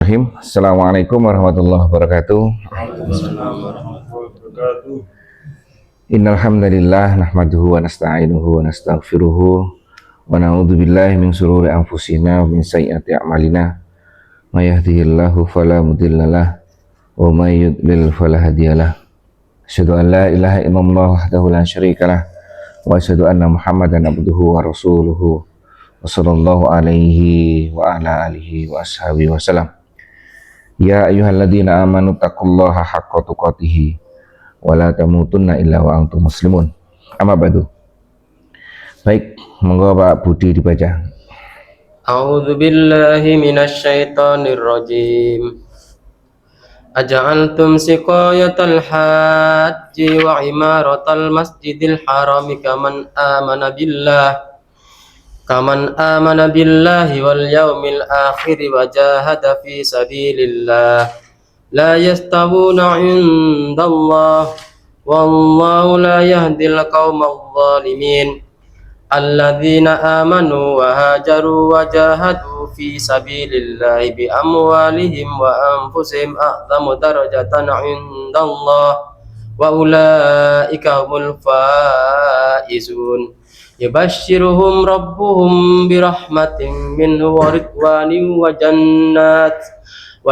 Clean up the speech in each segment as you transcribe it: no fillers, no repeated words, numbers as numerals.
Bismillahirrahmanirrahim. Assalamualaikum warahmatullahi wabarakatuh. Waalaikumsalam warahmatullahi wabarakatuh. Innal hamdalillah nahmaduhu wa nasta'inuhu wa nastaghfiruhu wa na'udzu billahi min shururi anfusina wa min sayyiati a'malina. May yahdihillahu fala mudhillalah wa may yudlil fala hadiyalah. Asyhadu an la ilaha illallah wahdahu la syarikalah wa asyhadu anna Muhammadan abduhu wa rasuluhu wa sallallahu alaihi wa ala alihi wa ashabihi wa salam. Ya ayyuhalladzina amanu taqullaha haqqa tuqatih wa la tamutunna illa wa antum muslimun. Amma ba'du. Baik, monggo Pak Budi dibaca. A'udzu billahi minasy syaithanir rajim. Aja'altum siqayatal hajji wa imaratal masjidil harami kaman amana billahi wal yaumil akhir wa jahada fi sabilillah la yastawuna 'indallah wallahu la yahdil qaumadh dhalimin. Alladzina amanu wa hajaru wa jahadu fi sabilillahi bi amwalihim wa anfusihim a'zamu darajatan 'indallah wa ulaika humul faizun. Yabashshiruhum rabbuhum bi rahmatin minhu wa ridwanin wa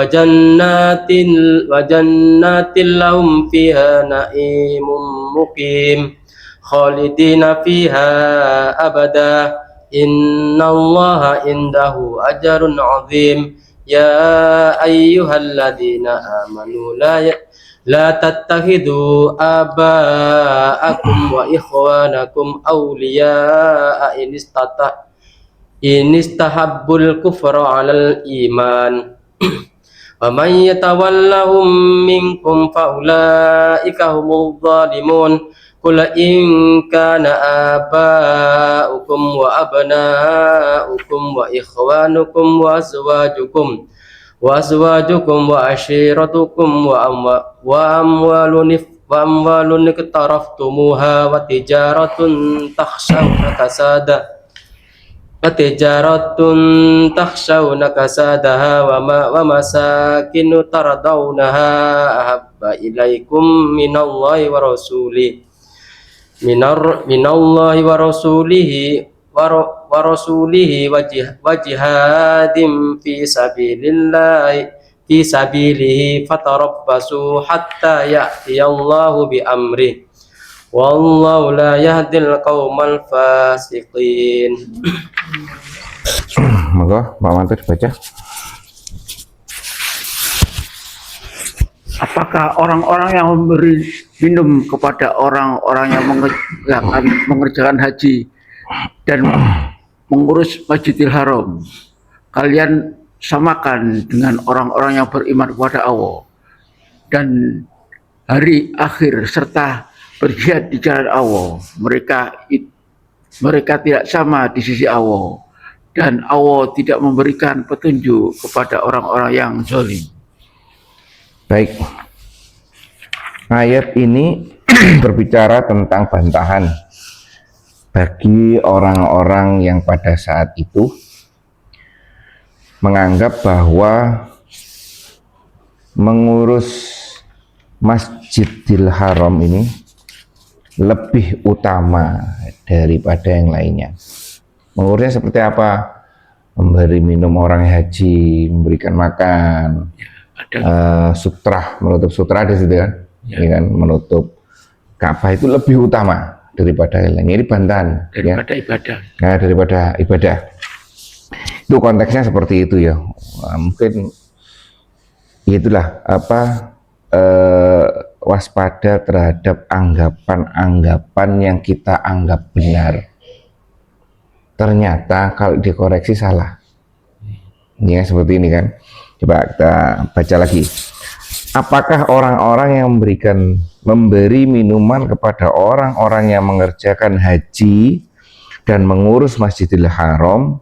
jannatin lahum fiha na'imun muqim khalidina fiha abada innallaha indahu ajrun azim. Ya ayyuhalladzina amanu la tattakhidhu aba'akum wa ikhwanakum awliya'a in istahabbul kufra 'alal iman wa man yatawallahum minkum fa ulaika humudz zalimun. Qul in kana aba'ukum wa abna'ukum wa ikhwanukum wa azwajukum wa ashiratukum wa amwalun iktaraftumuha wa tijaratun takhshawna kasadaha wa masakinu tardawnaha ahabba ilaikum minallahi wa rasulihi wa jihadin fi sabilihi fatarabbasu hatta ya'tiyallahu bi amri wallahu la yahdil qaumal fasiqin. Monggo Pak Mantur baca. Apakah orang-orang yang memberi minum kepada orang-orang yang mengerjakan haji dan mengurus Masjidil Haram, kalian samakan dengan orang-orang yang beriman kepada Allah dan hari akhir serta berjihad di jalan Allah? Mereka tidak sama di sisi Allah, dan Allah tidak memberikan petunjuk kepada orang-orang yang zalim. Baik. Ayat ini berbicara tentang bantahan bagi orang-orang yang pada saat itu menganggap bahwa mengurus Masjidil Haram ini lebih utama daripada yang lainnya. Mengurusnya seperti apa? Memberi minum orang haji, memberikan makan, sutrah, menutup sutrah di situ kan, ya kan, menutup Ka'bah itu lebih utama daripada yang lainnya. Ini bantahan Daripada ya? ibadah. Nah, daripada ibadah. Itu konteksnya seperti itu ya. Mungkin itulah waspada terhadap anggapan-anggapan yang kita anggap benar. Ternyata kalau dikoreksi salah. Ya seperti ini kan. Coba kita baca lagi. Apakah orang-orang yang memberi minuman kepada orang-orang yang mengerjakan haji dan mengurus Masjidil Haram,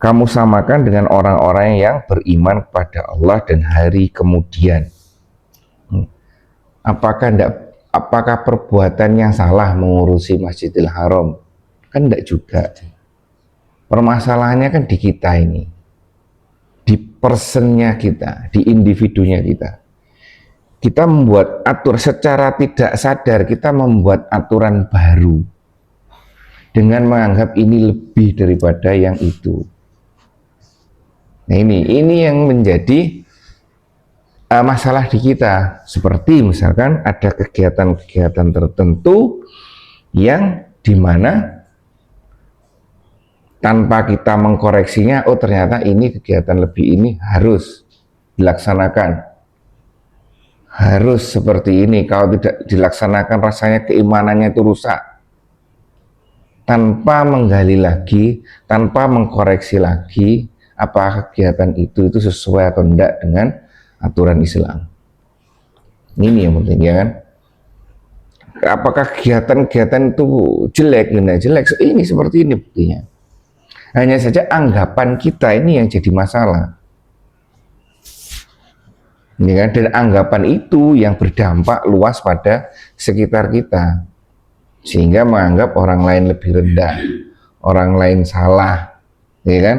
kamu samakan dengan orang-orang yang beriman kepada Allah dan hari kemudian? Apakah perbuatannya salah mengurusi Masjidil Haram? Kan enggak juga. Permasalahannya kan di kita ini. di personnya kita, di individunya kita. Kita membuat aturan secara tidak sadar, kita membuat aturan baru dengan menganggap ini lebih daripada yang itu. Nah ini yang menjadi masalah di kita. Seperti misalkan ada kegiatan-kegiatan tertentu yang dimana tanpa kita mengkoreksinya, oh ternyata ini kegiatan lebih ini harus dilaksanakan. Harus seperti ini, kalau tidak dilaksanakan rasanya keimanannya itu rusak. Tanpa menggali lagi, tanpa mengkoreksi lagi, apakah kegiatan itu sesuai atau tidak dengan aturan Islam. Ini yang penting, ya kan? Apakah kegiatan-kegiatan itu jelek, tidak jelek? Ini seperti ini buktinya. Hanya saja anggapan kita ini yang jadi masalah. Ya kan? Dan anggapan itu yang berdampak luas pada sekitar kita, sehingga menganggap orang lain lebih rendah, orang lain salah, ya kan?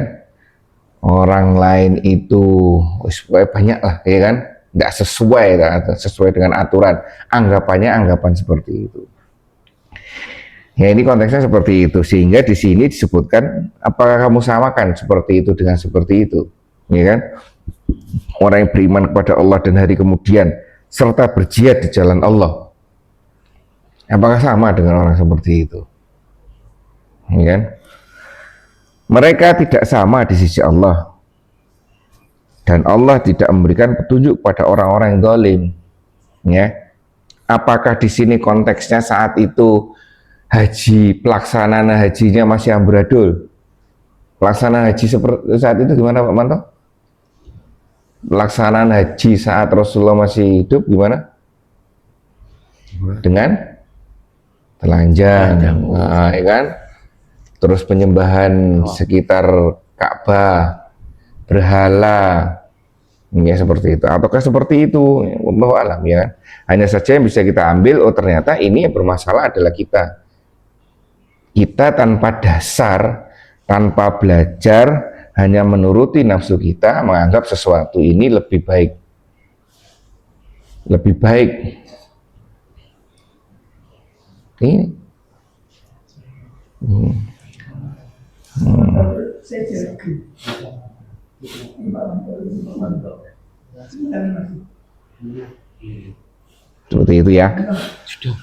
Orang lain itu banyak lah, ya kan? Nggak sesuai dengan aturan. Anggapannya anggapan seperti itu. Ya ini konteksnya seperti itu, sehingga di sini disebutkan apakah kamu samakan seperti itu dengan seperti itu, ya kan? Orang yang beriman kepada Allah dan hari kemudian serta berjihad di jalan Allah, apakah sama dengan orang seperti itu? Ya kan? Mereka tidak sama di sisi Allah, dan Allah tidak memberikan petunjuk pada orang-orang yang zalim. Ya, apakah di sini konteksnya saat itu haji, pelaksanaan hajinya masih amburadul? Pelaksanaan haji seperti saat itu gimana Pak Manto? Pelaksanaan haji saat Rasulullah masih hidup gimana? Dengan telanjang, nah, ya kan? Terus penyembahan sekitar Ka'bah, berhala, ya seperti itu. Ataukah seperti itu? Wallahu alam, ya kan? Hanya saja yang bisa kita ambil, oh ternyata ini yang bermasalah adalah kita. Kita tanpa dasar, tanpa belajar, hanya menuruti nafsu kita, menganggap sesuatu ini lebih baik. Lebih baik. Ini. Seperti itu ya. Sudah.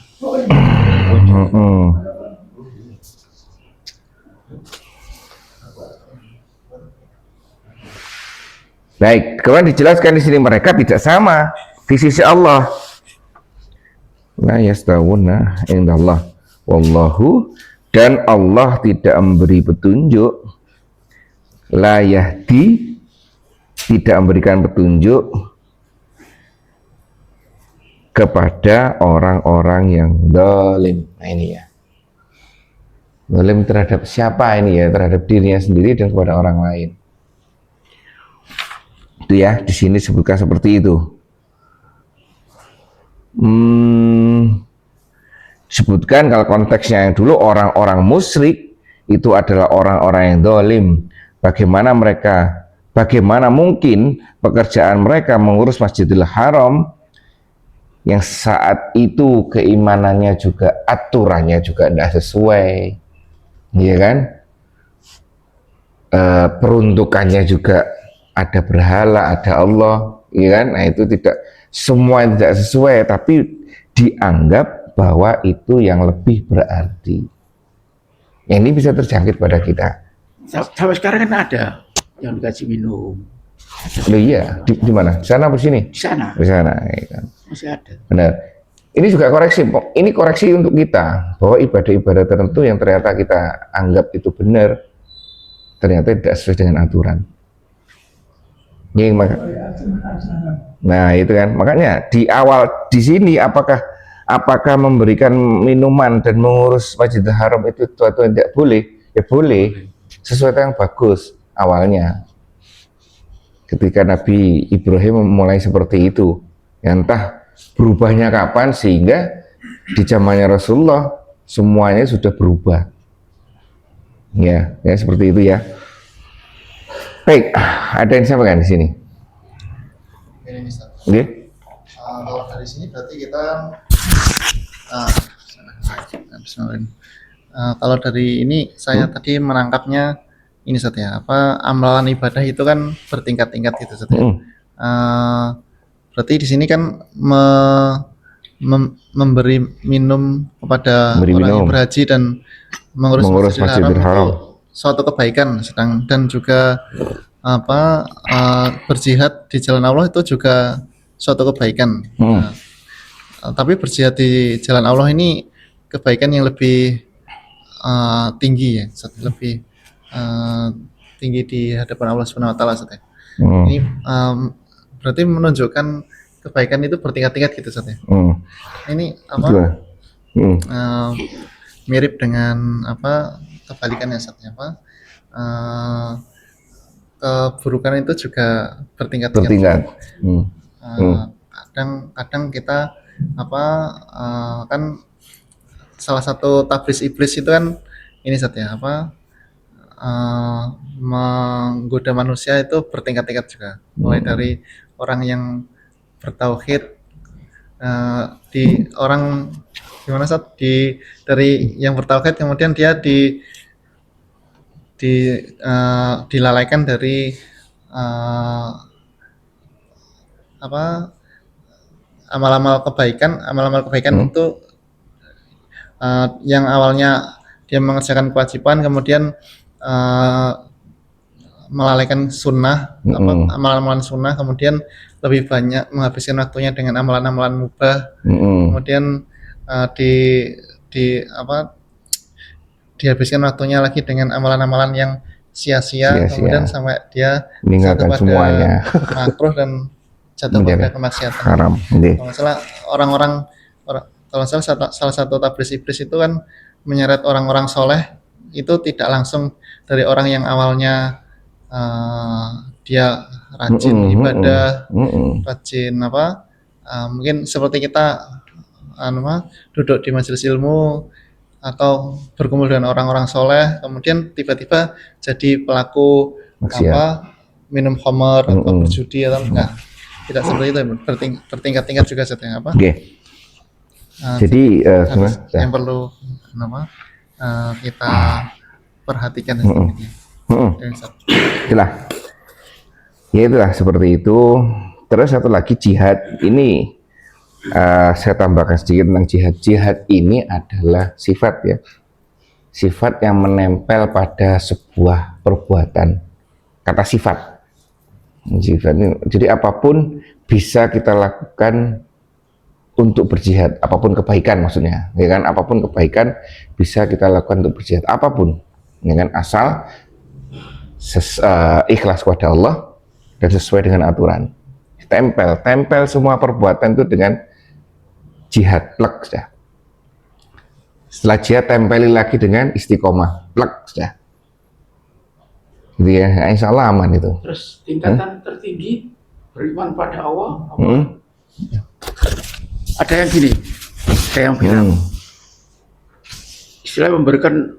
Baik, kemudian dijelaskan di sini mereka tidak sama di sisi Allah. La yastawuna indallah wallahu, dan Allah tidak memberi petunjuk, la yahdi, tidak memberikan petunjuk kepada orang-orang yang zalim. Nah ini ya, zalim terhadap siapa ini ya? Terhadap dirinya sendiri dan kepada orang lain. Itu ya, di sini disebutkan seperti itu. Sebutkan kalau konteksnya yang dulu orang-orang musyrik itu adalah orang-orang yang zalim. Bagaimana mungkin pekerjaan mereka mengurus Masjidil Haram yang saat itu keimanannya juga, aturannya juga tidak sesuai, ya kan? Peruntukannya juga ada berhala, ada Allah, ya kan? Nah itu tidak, semua tidak sesuai, tapi dianggap bahwa itu yang lebih berarti. Ini bisa terjangkit pada kita. Sampai sekarang kan ada yang dikasih minum. Loh iya, di mana? Di sana apa di sini? Di sana. Di sana, ya kan? Masih ada. Benar. Ini juga koreksi. Ini koreksi untuk kita bahwa ibadah-ibadah tertentu yang ternyata kita anggap itu benar, ternyata tidak sesuai dengan aturan. Nah itu kan, makanya di awal di sini apakah memberikan minuman dan mengurus Masjidil Haram itu sesuatu yang tidak boleh? Ya boleh, sesuatu yang bagus awalnya. Ketika Nabi Ibrahim memulai seperti itu, ya entah berubahnya kapan, sehingga di zamannya Rasulullah semuanya sudah berubah. Ya seperti itu ya. Baik, ada yang sampaikan di sini. Ini bisa. Oke. Kalau dari sini berarti kita bismillah. Kalau dari ini saya tadi menangkapnya ini Ustaz ya, apa amalan ibadah itu kan bertingkat-tingkat gitu Ustaz ya. Berarti di sini kan memberi minum kepada Memberi orang yang minum. berhaji dan mengurus, Mengurus Masjidil Haram. itu suatu kebaikan sedang dan juga apa berjihad di jalan Allah itu juga suatu kebaikan. Tapi berjihad di jalan Allah ini kebaikan yang lebih tinggi ya, lebih tinggi di hadapan Allah Subhanahu wa taala Ustaz ya. Ini berarti menunjukkan kebaikan itu bertingkat-tingkat gitu Ustaz ya. Ini apa? Mirip dengan apa kebalikannya Ustaz ya, apa? Keburukan itu juga bertingkat-tingkat. Kadang kita apa kan salah satu tablis iblis itu kan ini Ustaz ya, apa menggoda manusia itu bertingkat-tingkat juga, mulai dari orang yang bertauhid di orang gimana Ustaz, dari yang bertauhid kemudian dia dilalaikan dari apa amal-amal kebaikan itu yang awalnya dia mengerjakan kewajiban kemudian melalaikan sunnah, amalan-amalan sunnah, kemudian lebih banyak menghabiskan waktunya dengan amalan-amalan mubah, kemudian dihabiskan waktunya lagi dengan amalan-amalan yang sia-sia, kemudian sampai dia meninggalkan semuanya, makruh dan jatuh pada kemaksiatan. Haram. Kalau salah kalau salah satu tablis iblis itu kan menyeret orang-orang soleh itu tidak langsung dari orang yang awalnya dia rajin ibadah, rajin apa, mungkin seperti kita duduk di majelis ilmu atau berkumpul dengan orang-orang soleh, kemudian tiba-tiba jadi pelaku minum khamar atau berjudi atau enggak, tidak seperti itu, bertingkat-tingkat juga setengah apa. Jadi yang perlu kita perhatikan itulah seperti itu. Terus satu lagi jihad ini, saya tambahkan sedikit tentang jihad. Jihad ini adalah sifat ya, sifat yang menempel pada sebuah perbuatan, kata sifat. Jadi apapun bisa kita lakukan untuk berjihad, apapun kebaikan maksudnya, ya kan? Apapun kebaikan bisa kita lakukan untuk berjihad, apapun, ya kan? Asal ikhlas kepada Allah dan sesuai dengan aturan. Tempel semua perbuatan itu dengan jihad, plek sudah. Setelah jihad tempeli lagi dengan istiqomah, plek sudah. Gitu ya, insya Allah aman itu. Terus tingkatan tertinggi beriman pada Allah. Ada yang gini, ada yang bilang istilah memberikan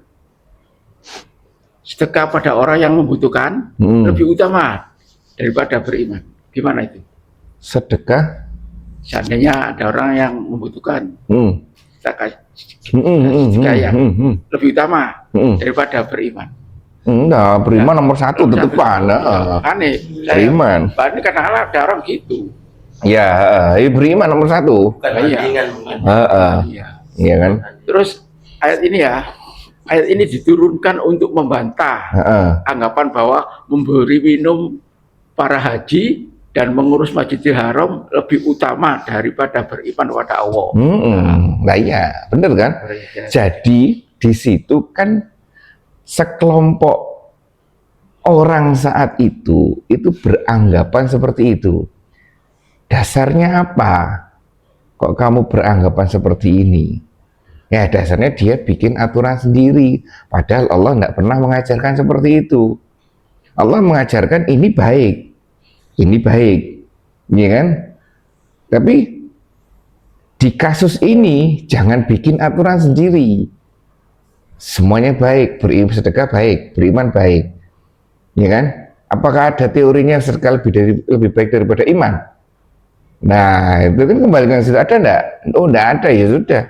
sedekah pada orang yang membutuhkan lebih utama daripada beriman. Gimana itu? Sedekah? Seandainya ada orang yang membutuhkan sedekah yang lebih utama daripada beriman. Enggak, beriman nomor satu di depan. Aneh, beriman. Ini kadang-kadang ada orang gitu. Ya, beriman nomor satu. Iya kan. Terus ayat ini diturunkan untuk membantah anggapan bahwa memberi minum para haji dan mengurus Masjidil Haram lebih utama daripada beriman kepada Allah. Nah iya, benar kan? Jadi di situ kan sekelompok orang saat itu beranggapan seperti itu. Dasarnya apa? Kok kamu beranggapan seperti ini? Ya dasarnya dia bikin aturan sendiri. Padahal Allah tidak pernah mengajarkan seperti itu. Allah mengajarkan ini baik, ya kan? Tapi di kasus ini jangan bikin aturan sendiri. Semuanya baik, sedekah baik, beriman baik, ya kan? Apakah ada teorinya sedekah lebih baik daripada iman? Nah, itu kan kembali ke situ, ada enggak? Oh, enggak ada, ya sudah.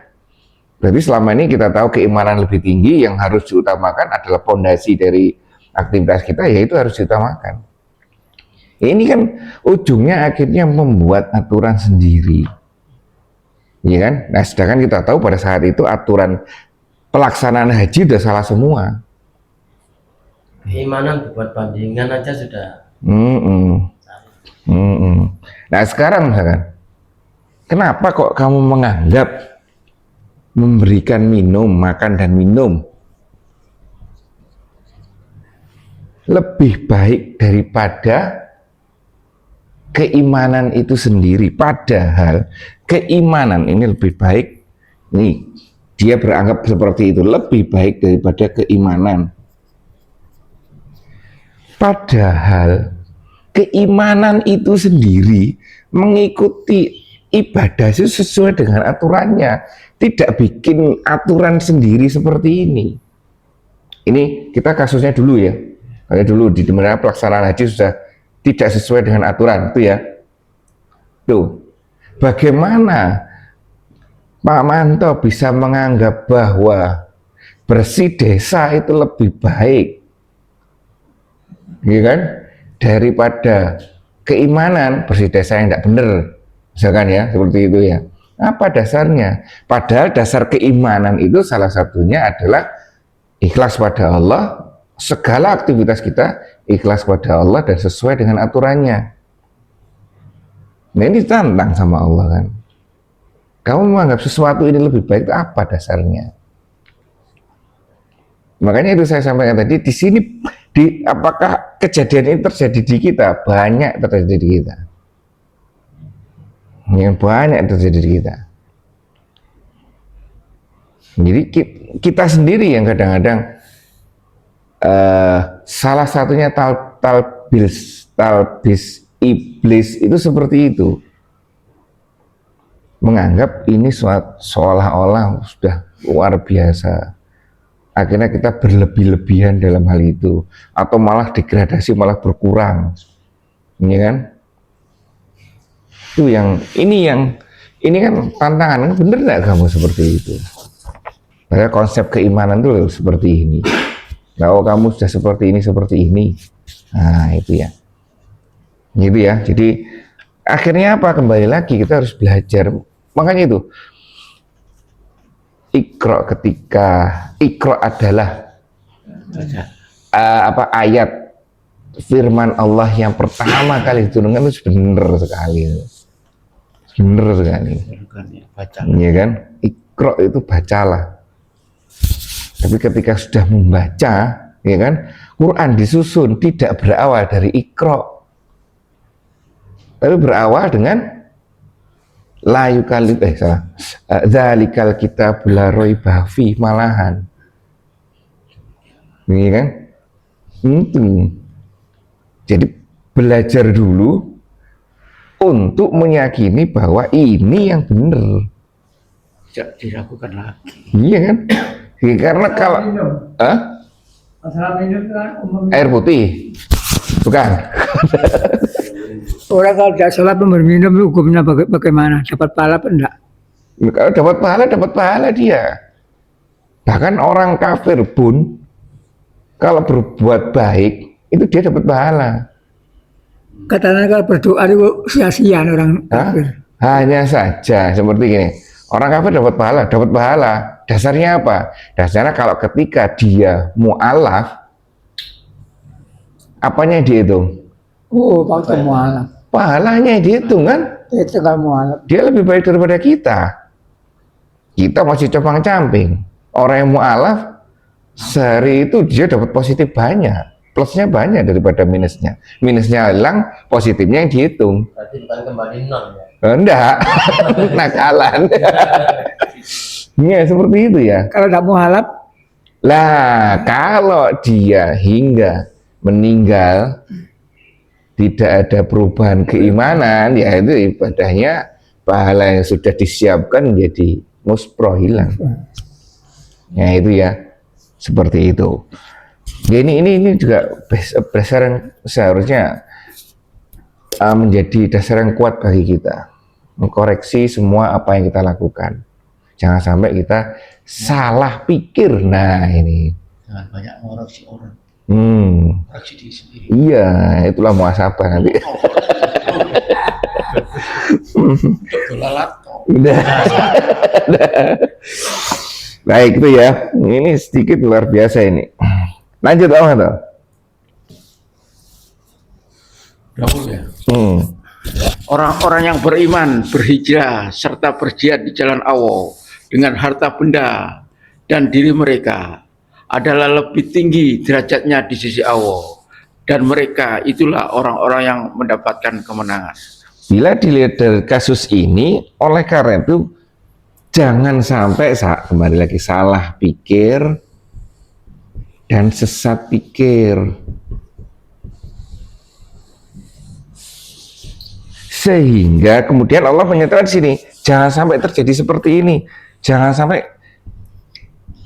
Berarti selama ini kita tahu keimanan lebih tinggi, yang harus diutamakan adalah pondasi dari aktivitas kita, yaitu harus diutamakan. Ini kan ujungnya akhirnya membuat aturan sendiri, ya kan? Nah, sedangkan kita tahu pada saat itu aturan pelaksanaan haji udah salah semua. Keimanan buat bandingan aja sudah. Nah, sekarang misalkan, kenapa kok kamu menganggap memberikan minum, makan dan minum lebih baik daripada keimanan itu sendiri? Padahal keimanan ini lebih baik, nih dia beranggap seperti itu, lebih baik daripada keimanan. Padahal keimanan itu sendiri mengikuti ibadah itu sesuai dengan aturannya, tidak bikin aturan sendiri seperti ini. Ini kita kasusnya dulu ya. Kayak dulu di mana pelaksanaan haji sudah tidak sesuai dengan aturan itu ya. Tuh, bagaimana Pak Manto bisa menganggap bahwa bersih desa itu lebih baik, ya kan, daripada keimanan bersih desa yang tidak benar, misalkan ya, seperti itu ya. Apa dasarnya? Padahal dasar keimanan itu salah satunya adalah ikhlas pada Allah, segala aktivitas kita ikhlas pada Allah dan sesuai dengan aturannya. Nah, ini ditantang sama Allah kan. Kamu menganggap sesuatu ini lebih baik, itu apa dasarnya? Makanya itu saya sampaikan tadi, di sini apakah kejadian ini terjadi di kita? Banyak terjadi di kita. Yang banyak terjadi di kita. Jadi kita sendiri yang kadang-kadang salah satunya talbis iblis itu seperti itu, menganggap ini seolah-olah sudah luar biasa, akhirnya kita berlebih-lebihan dalam hal itu, atau malah degradasi, malah berkurang, ya kan? Itu yang ini kan tantangan, bener nggak kamu seperti itu? Padahal konsep keimanan itu seperti ini. Kalau kamu sudah seperti ini, nah itu ya, gitu ya. Jadi akhirnya apa? Kembali lagi kita harus belajar. Makanya itu Iqra adalah ayat firman Allah yang pertama kali diturunkan itu benar sekali, ya kan? Iqra itu bacalah. Tapi ketika sudah membaca, ya kan, Quran disusun tidak berawal dari Iqra, tapi berawal dengan la yukalib dzalikal kitabul la raiba fi, malahan, ini kan. Jadi belajar dulu untuk meyakini bahwa ini yang benar, Tidak diragukan lagi. iya kan? Karena kalau Masalah minum kan air putih, bukan? orang kalau tidak sholat minum hukumnya bagaimana? Dapat pahala apa enggak? Kalau dapat pahala dia. Bahkan orang kafir pun kalau berbuat baik itu dia dapat pahala. Katanya kalau berdoa itu sia-sia orang kafir. Hanya saja seperti gini. Orang kafir dapat pahala. Dasarnya apa? Dasarnya kalau ketika dia mu'alaf, apanya dihitung? Oh, waktu mu'alaf. Pahalanya dihitung kan? Itu kalau mu'alaf. Dia lebih baik daripada kita. Kita masih compang-camping. Orang yang mu'alaf sehari itu dia dapat positif banyak, plusnya banyak daripada minusnya. Minusnya hilang, positifnya yang dihitung. Berarti bukan kembali nol ya? Enggak, nakalan. Ya seperti itu ya. Kalau tidak mu'alaf, Lah kalau dia hingga meninggal tidak ada perubahan keimanan, ya itu ibadahnya, pahala yang sudah disiapkan jadi muspro, hilang. Ya itu ya, seperti itu. Ya, ini juga dasar yang seharusnya menjadi dasar yang kuat bagi kita, mengkoreksi semua apa yang kita lakukan. Jangan sampai kita salah pikir. Nah ini. Jangan banyak ngoreksi orang, koreksi diri sendiri. Iya, itulah muhasabah nanti. Lalat. Udah. Baik itu ya. Ini sedikit luar biasa ini. Lanjut apa tuh? Ya. Orang-orang yang beriman, berhijrah, serta berjihad di jalan Allah dengan harta benda dan diri mereka adalah lebih tinggi derajatnya di sisi Allah, dan mereka itulah orang-orang yang mendapatkan kemenangan. Bila dilihat dari kasus ini, oleh karena itu jangan sampai kembali lagi salah pikir dan sesat pikir. Sehingga kemudian Allah menyatakan di sini, jangan sampai terjadi seperti ini. Jangan sampai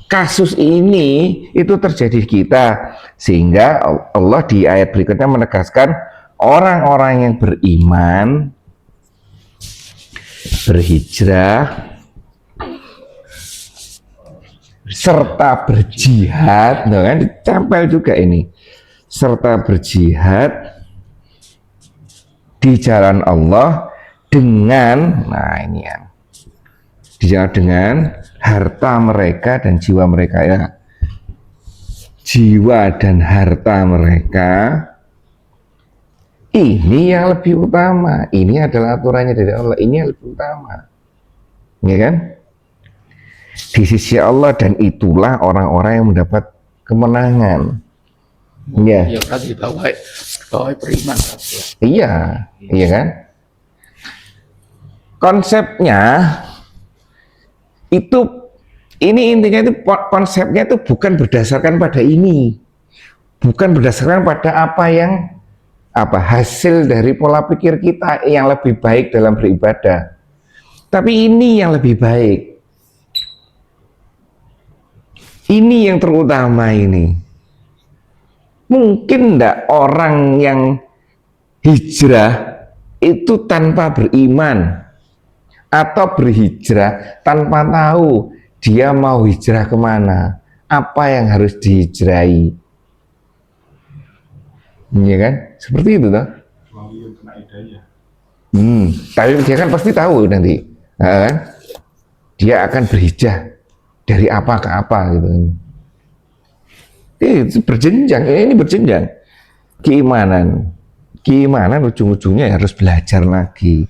kasus ini itu terjadi di kita. Sehingga Allah di ayat berikutnya menegaskan orang-orang yang beriman, berhijrah, serta berjihad, kan ditempel juga ini, serta berjihad di jalan Allah dengan, nah ini ya, dijalan dengan harta mereka dan jiwa mereka ya, jiwa dan harta mereka. Ini yang lebih utama. Ini adalah aturannya dari Allah. Ini yang lebih utama, ya kan? Di sisi Allah, dan itulah orang-orang yang mendapat kemenangan. Ya. Ya berarti bahwa beriman. Iya, iya kan? Konsepnya itu, ini intinya itu konsepnya itu bukan berdasarkan pada ini, bukan berdasarkan pada hasil dari pola pikir kita yang lebih baik dalam beribadah, tapi ini yang lebih baik, ini yang terutama ini. Mungkin enggak orang yang hijrah itu tanpa beriman, atau berhijrah tanpa tahu dia mau hijrah kemana, apa yang harus dihijrahi, iya kan? Seperti itu toh. Tapi dia kan pasti tahu nanti, kan? Dia akan berhijrah dari apa ke apa gitu. Itu berjenjang, ini berjenjang. Keimanan ujung-ujungnya harus belajar lagi.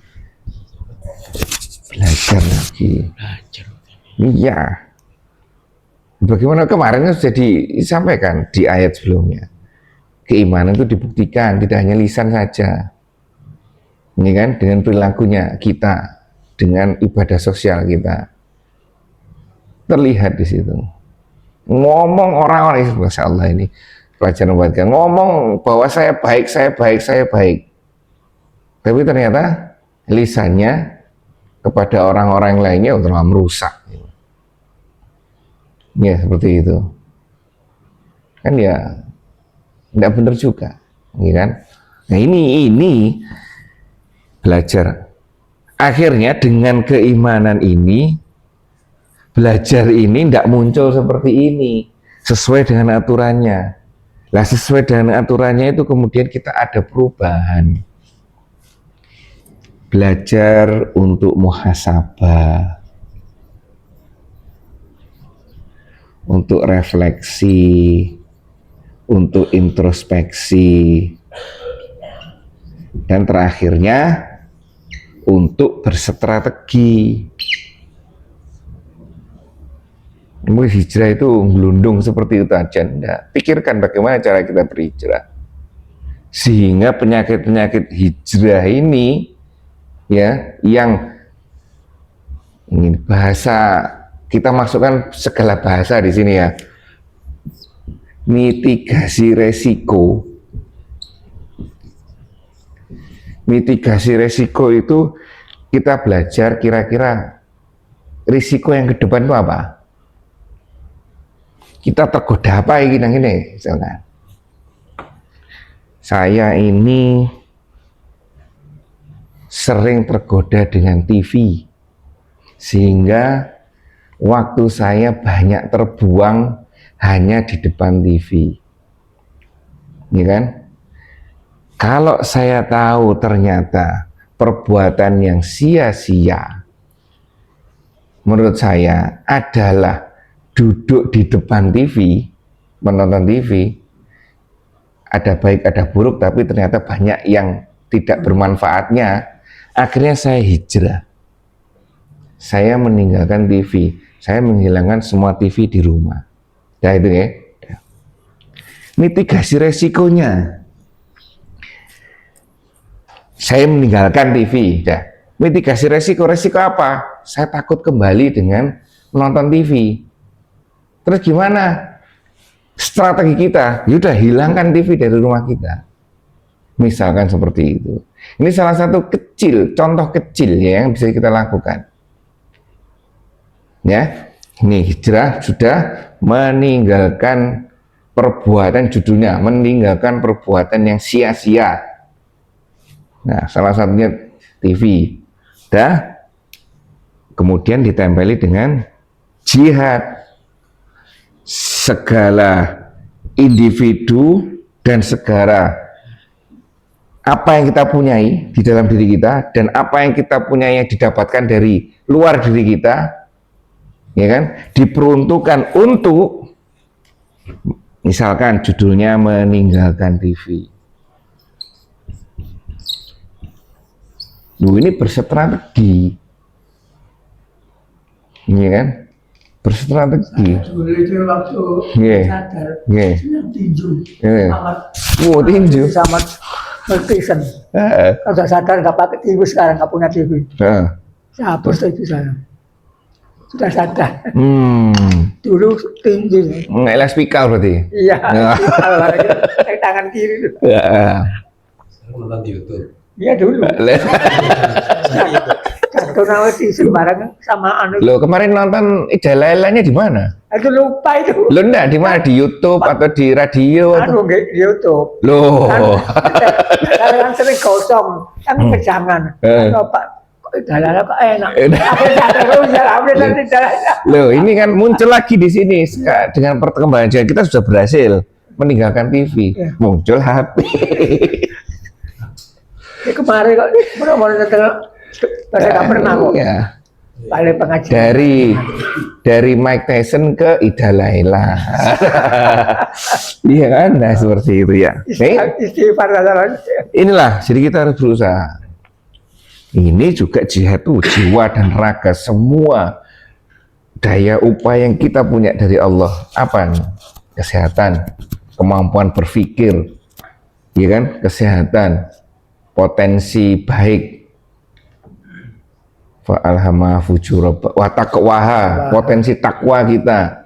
Iya. Bagaimana kemarin sudah disampaikan di ayat sebelumnya. Keimanan itu dibuktikan, tidak hanya lisan saja. Ini kan, dengan perilakunya kita, dengan ibadah sosial kita. Terlihat di situ. Ngomong orang-orang, Masya Allah ini pelajaran buat kita. Ngomong bahwa saya baik. Tapi ternyata lisannya kepada orang-orang lainnya telah merusak. Ya seperti itu. Kan ya tidak benar juga, ya kan? Nah ini belajar. Akhirnya dengan keimanan ini, belajar ini tidak muncul seperti ini, sesuai dengan aturannya. Lah sesuai dengan aturannya itu kemudian kita ada perubahan. Belajar untuk muhasabah, untuk refleksi, untuk introspeksi, dan terakhirnya untuk berstrategi. Hijrah itu gelundung seperti itu aja, enggak. Pikirkan bagaimana cara kita berhijrah, sehingga penyakit-penyakit hijrah ini ya, yang ini bahasa kita masukkan segala bahasa di sini ya, mitigasi resiko. Mitigasi resiko itu kita belajar kira-kira risiko yang ke depan itu apa. kita tergoda apa ini misalkan. Saya ini sering tergoda dengan TV, sehingga waktu saya banyak terbuang hanya di depan TV, ya kan? Kalau saya tahu ternyata perbuatan yang sia-sia, menurut saya adalah duduk di depan TV, menonton TV, ada baik ada buruk, tapi ternyata banyak yang tidak bermanfaatnya. Akhirnya saya hijrah, saya meninggalkan TV, saya menghilangkan semua TV di rumah. Nah itu ya, mitigasi resikonya. Saya meninggalkan TV, dah. Mitigasi resiko apa? Saya takut kembali dengan menonton TV. Terus gimana strategi kita? Yaudah, hilangkan TV dari rumah kita. Misalkan seperti itu. Ini salah satu contoh kecil ya yang bisa kita lakukan. Ya, ini hijrah sudah meninggalkan perbuatan, judulnya meninggalkan perbuatan yang sia-sia. Nah, salah satunya TV. Dah, kemudian ditempeli dengan jihad. Segala individu dan segala apa yang kita punyai di dalam diri kita dan apa yang kita punyai yang didapatkan dari luar diri kita, ya kan, diperuntukkan untuk, misalkan judulnya meninggalkan TV. Ini berstrategi, ya kan, berstrategi. Dulu itu waktu Nggih. sadar, Nggih. senang tinju, Nggih. amat Oh, tinju. sama netizen. Kalau sadar nggak pakai TV sekarang, nggak punya TV. Saya hapus TV saya. Sudah sadar. Dulu tinju. Ngelah speaker berarti. Iya. Ya. Kalau pakai tangan kiri itu. Nonton di YouTube. Iya dulu. Jatuh nawar di sembarang sama anu. Lo kemarin nonton Ijalailannya di mana? Itu lupa itu. Lo enggak di mana, di YouTube atau di radio? Anu nggak di YouTube. Loh. Kan sering kosong, kan kejangan. Pak, kok jalan kok enak. Akhirnya terus jalan, nanti jalan. Loh, ini kan muncul lagi di sini dengan perkembangan zaman kita sudah berhasil meninggalkan TV, Ya. muncul HP. Ini kemarin kok benar-benar pada nggak pernah kok. Iya. Balik pengajian. Dari Mike Tyson ke Ida Laila. Iya kan, nah seperti itu ya. Istighfar saja. Inilah, jadi kita harus berusaha. Ini juga jihad tuh, jiwa dan raga, semua daya upaya yang kita punya dari Allah. Apa nih? Kesehatan, kemampuan berpikir, ya kan? Kesehatan, potensi baik, fa'alhama fujura wa taqwaha, potensi takwa kita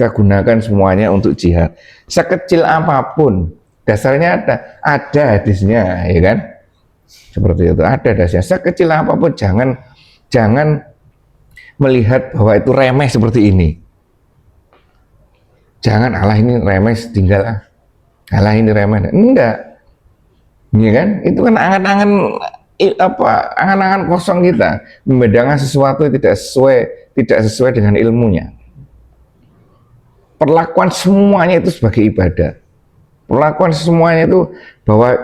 gunakan semuanya untuk jihad. Sekecil apapun, dasarnya ada hadisnya, ya kan? Seperti itu, ada dasarnya. Sekecil apapun, jangan melihat bahwa itu remeh seperti ini. Jangan, Allah ini remeh, tinggal Allah ini remeh. Enggak, ya kan? Itu kan angan-angan kosong kita, membedakan sesuatu yang tidak sesuai dengan ilmunya. Perlakuan semuanya itu sebagai ibadah. Perlakuan semuanya itu bahwa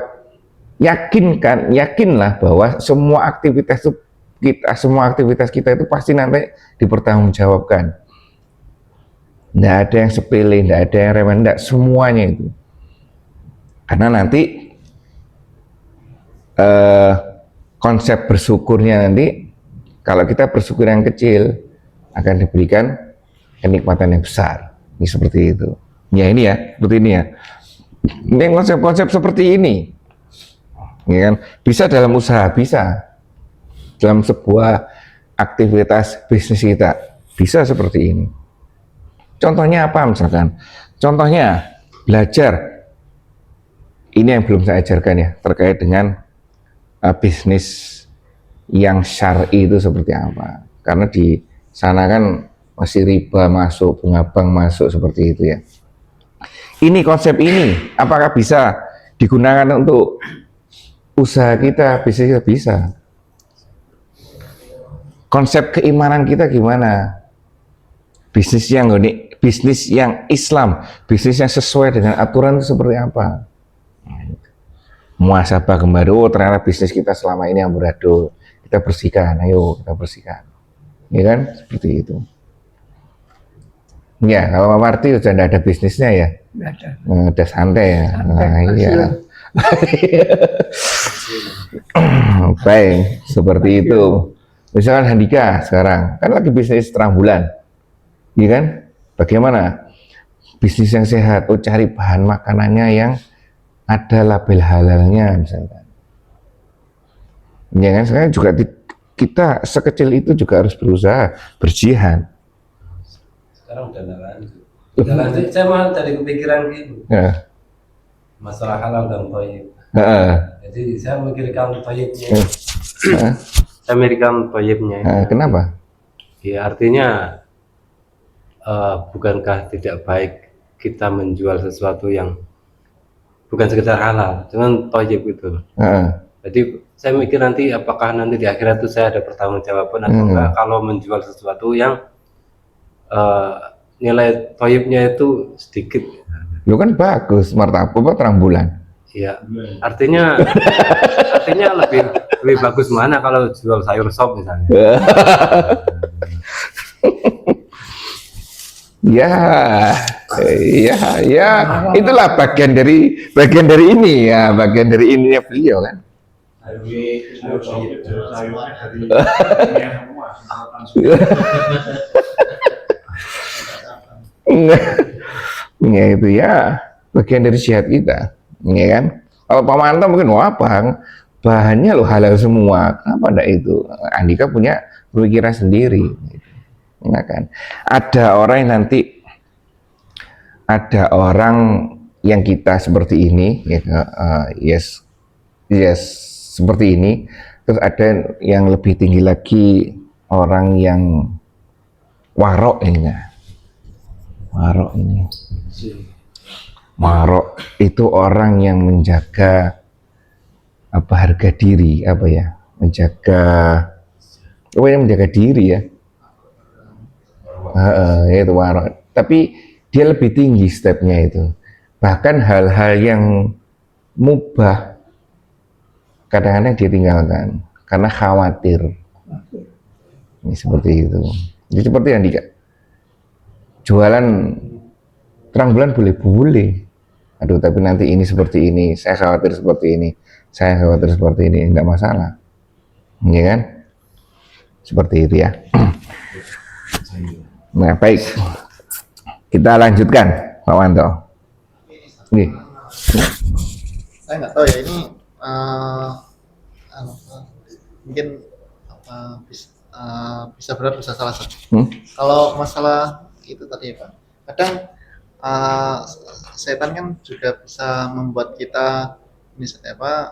yakinlah bahwa semua aktivitas kita itu pasti nanti dipertanggungjawabkan. Nggak ada yang sepele, nggak ada yang remeh, nggak, semuanya itu. Karena nanti konsep bersyukurnya nanti, kalau kita bersyukur yang kecil akan diberikan kenikmatan yang besar. Ini seperti itu. Ya ini ya, seperti ini ya. Ini konsep-konsep seperti ini, ya kan? Bisa dalam usaha, bisa dalam sebuah aktivitas bisnis kita, bisa seperti ini. Contohnya apa misalkan? Contohnya belajar. Ini yang belum saya ajarkan ya, terkait dengan bisnis yang syar'i itu seperti apa. Karena di sana kan masih riba masuk, bunga bank masuk seperti itu ya. Ini konsep ini apakah bisa digunakan untuk usaha kita, bisnis kita? Bisa. Konsep keimanan kita gimana? Bisnis yang Islam, bisnis yang sesuai dengan aturan itu seperti apa? Muhasabah kembali, oh ternyata bisnis kita selama ini yang beradul, kita bersihkan, ayo kita bersihkan, ya kan, seperti itu. Ya, kalau Pak Marti sudah tidak ada bisnisnya ya, Nggak ada. udah santai ya. Santai, Nah, iya. hasil. Baik, seperti itu. Misalkan Handika sekarang kan lagi bisnis terang bulan, iya kan? Bagaimana bisnis yang sehat? Oh, cari bahan makanannya yang ada label halalnya misalkan. Ya kan, sekarang juga kita sekecil itu juga harus berusaha berjihad. Sekarang udah nggak lanjut. Udah lanjut, saya malah tadi kepikiran gitu. Ya. Masalah halal dan thayyib. Jadi saya memikirkan thayyibnya. Saya memikirkan thayyibnya. Kenapa? Ya artinya bukankah tidak baik kita menjual sesuatu yang bukan sekedar halal, cuman thayyib itu. Jadi saya mikir nanti apakah nanti di akhirat itu saya ada pertanggungjawaban atau enggak kalau menjual sesuatu yang nilai thayyibnya itu sedikit. Lu kan bagus, martabak apa terang bulan. Iya, artinya lebih bagus mana kalau jual sayur sop misalnya. Ya, itulah bagian dari ini ya, bagian dari ininya beliau kan. Ya itu ya bagian dari jihad kita, ya kan. Kalau Pak Manto mungkin wah bahannya lo halal semua, kenapa enggak itu? Andika punya pemikiran sendiri, ya kan. Ada orang yang kita seperti ini, ya, yes seperti ini. Terus ada yang lebih tinggi lagi, orang yang warok ini. Warok itu orang yang menjaga harga diri, menjaga diri ya. Itu warok. Tapi dia lebih tinggi stepnya itu. Bahkan hal-hal yang mubah kadang-kadang dia tinggalkan karena khawatir. Ini seperti itu. Jadi seperti yang jualan terang bulan boleh. Aduh, tapi nanti ini seperti ini, saya khawatir seperti ini, enggak masalah. Ya kan? Seperti itu ya. Nah, baik. Kita lanjutkan, Pak Wanto. Saya nggak tahu ya ini mungkin bisa benar bisa salah satu. Kalau masalah itu tadi ya Pak, kadang setan kan juga bisa membuat kita misalnya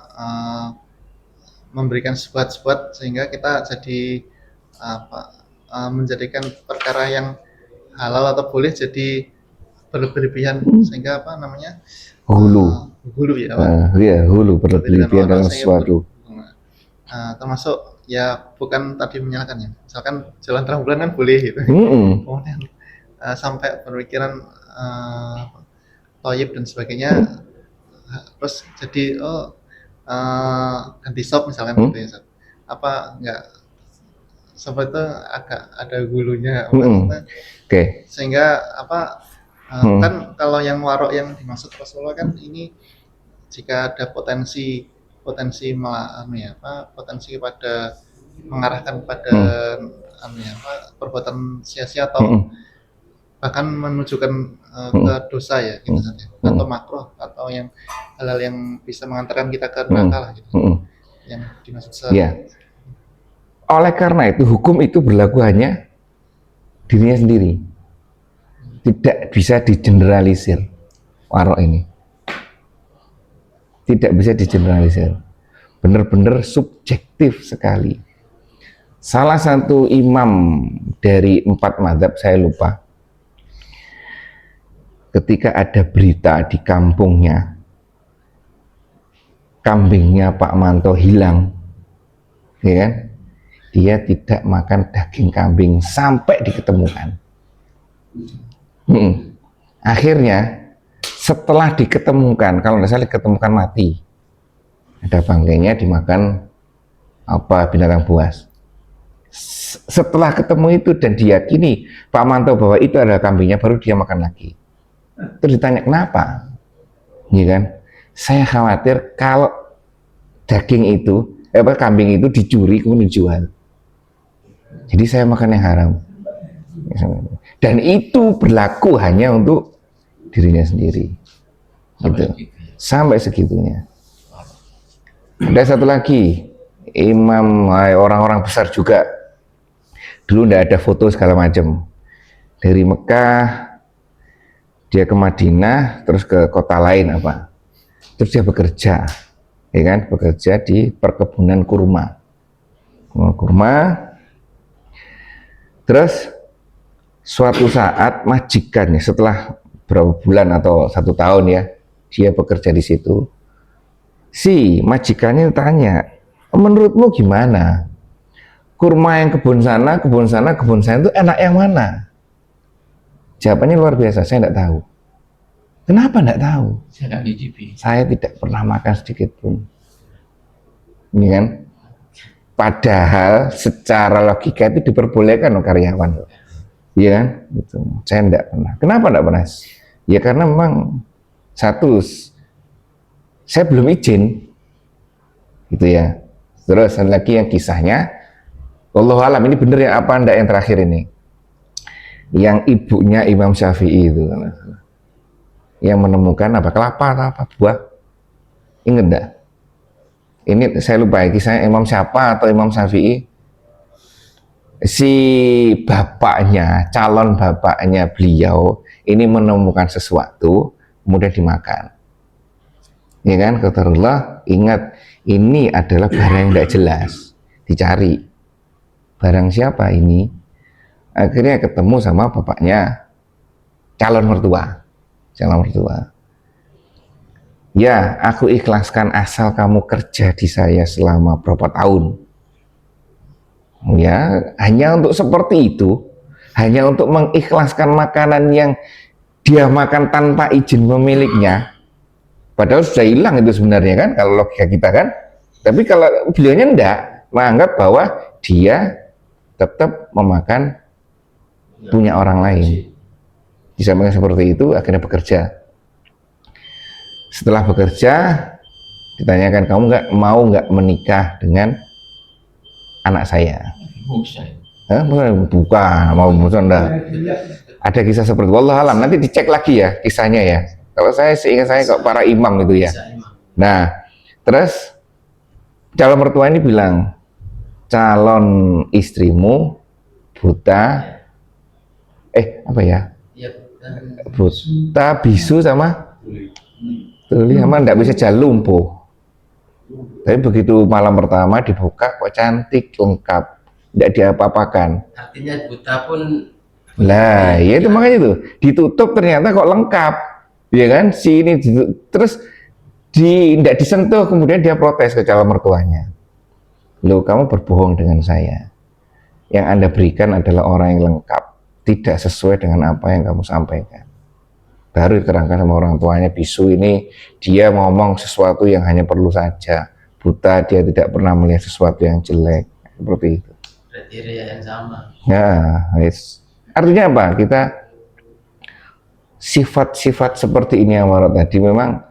memberikan sebuah sehingga kita jadi menjadikan perkara yang halal atau boleh jadi berlebihan sehingga hulu ya hulu berlebihan dalam sesuatu. Termasuk ya bukan tadi menyalahkan ya, misalkan jalan terang bulan kan boleh gitu. Kemudian sampai berpikiran thayyib dan sebagainya, terus jadi ganti shop misalkan gitu ya. Apa enggak sampai itu agak ada hulunya, sehingga kan kalau yang warok yang dimaksud Rasulullah kan ini jika ada potensi kepada mengarahkan kepada perbuatan sia-sia atau bahkan menunjukkan ke dosa ya gitu saja, atau makruh atau yang hal-hal yang bisa mengantarkan kita ke neraka lah gitu. Yang dimaksud Oleh karena itu hukum itu berlaku hanya dirinya sendiri, tidak bisa digeneralisir. Warok ini tidak bisa digeneralisir, benar-benar subjektif sekali. salah satu imam dari 4 mazhab, saya lupa, ketika ada berita di kampungnya kambingnya Pak Manto hilang, ya kan? Dia tidak makan daging kambing sampai diketemukan. Akhirnya setelah diketemukan, kalau tidak salah diketemukan mati, ada bangkainya, dimakan apa binatang buas. Setelah ketemu itu dan diyakini Pak Manto bahwa itu adalah kambingnya, baru dia makan lagi. Terus ditanya kenapa, ya kan? Saya khawatir kalau daging itu, kambing itu dicuri kemudian dijual. Jadi saya makan yang haram. Dan itu berlaku hanya untuk dirinya sendiri. Gitu. Sampai segitunya. Ada satu lagi, imam, orang-orang besar juga. Dulu tidak ada foto segala macam. Dari Mekah, dia ke Madinah, terus ke kota lain apa. Terus dia bekerja, ya kan, bekerja di perkebunan kurma. Terus suatu saat majikannya, setelah berapa bulan atau 1 tahun ya, dia bekerja di situ. Si majikannya tanya, menurutmu gimana? Kurma yang kebun sana itu enak yang mana? Jawabannya luar biasa, saya tidak tahu. Kenapa tidak tahu? Saya tidak pernah makan sedikit pun. Ini kan? Padahal secara logika itu diperbolehkan oleh karyawan. Iya kan? Gitu. Saya tidak pernah. Kenapa tidak pernah? Ya karena memang satu, saya belum izin. Gitu ya. Terus ada lagi yang kisahnya, wallahu alam, ini benar ya apa enggak yang terakhir ini? Yang ibunya Imam Syafi'i itu yang menemukan apa, kelapa atau apa, buah, inget enggak? Ini saya lupa ya, kisahnya Imam siapa atau Imam Syafi'i. Si bapaknya, calon bapaknya beliau ini menemukan sesuatu kemudian dimakan, ya kan? Qadarullah, ingat ini adalah barang yang tidak jelas, dicari barang siapa ini. Akhirnya ketemu sama bapaknya, calon mertua. Ya, aku ikhlaskan asal kamu kerja di saya selama berapa tahun. Ya, hanya untuk seperti itu, hanya untuk mengikhlaskan makanan yang dia makan tanpa izin pemiliknya. Padahal sudah hilang itu sebenarnya kan, kalau logika kita kan. Tapi kalau beliaunya enggak, menganggap bahwa dia tetap memakan punya orang lain. Disampaikan seperti itu, akhirnya bekerja. Setelah bekerja, ditanyakan, kamu nggak menikah dengan anak saya? Bukan, mau enggak. Ada kisah seperti itu. Wallahu alam, nanti dicek lagi ya kisahnya ya. Kalau saya seingat saya kok para imam itu ya. Nah, terus calon mertua ini bilang, calon istrimu buta, buta, bisu sama tuli, sama nggak bisa jalan lumpuh. Tapi begitu malam pertama dibuka kok cantik, lengkap, tidak diapa-apakan. Artinya buta pun. Lah, ya itu makanya itu ditutup ternyata kok lengkap, ya kan? Si ini terus tidak disentuh, kemudian dia protes ke calon mertuanya. Loh, kamu berbohong dengan saya. Yang Anda berikan adalah orang yang lengkap, tidak sesuai dengan apa yang kamu sampaikan. Baru diterangkan sama orang tuanya, bisu ini dia ngomong sesuatu yang hanya perlu saja, buta dia tidak pernah melihat sesuatu yang jelek, seperti itu. Kriteria yang sama. Ya, artinya apa? Kita sifat-sifat seperti ini yang Warot tadi memang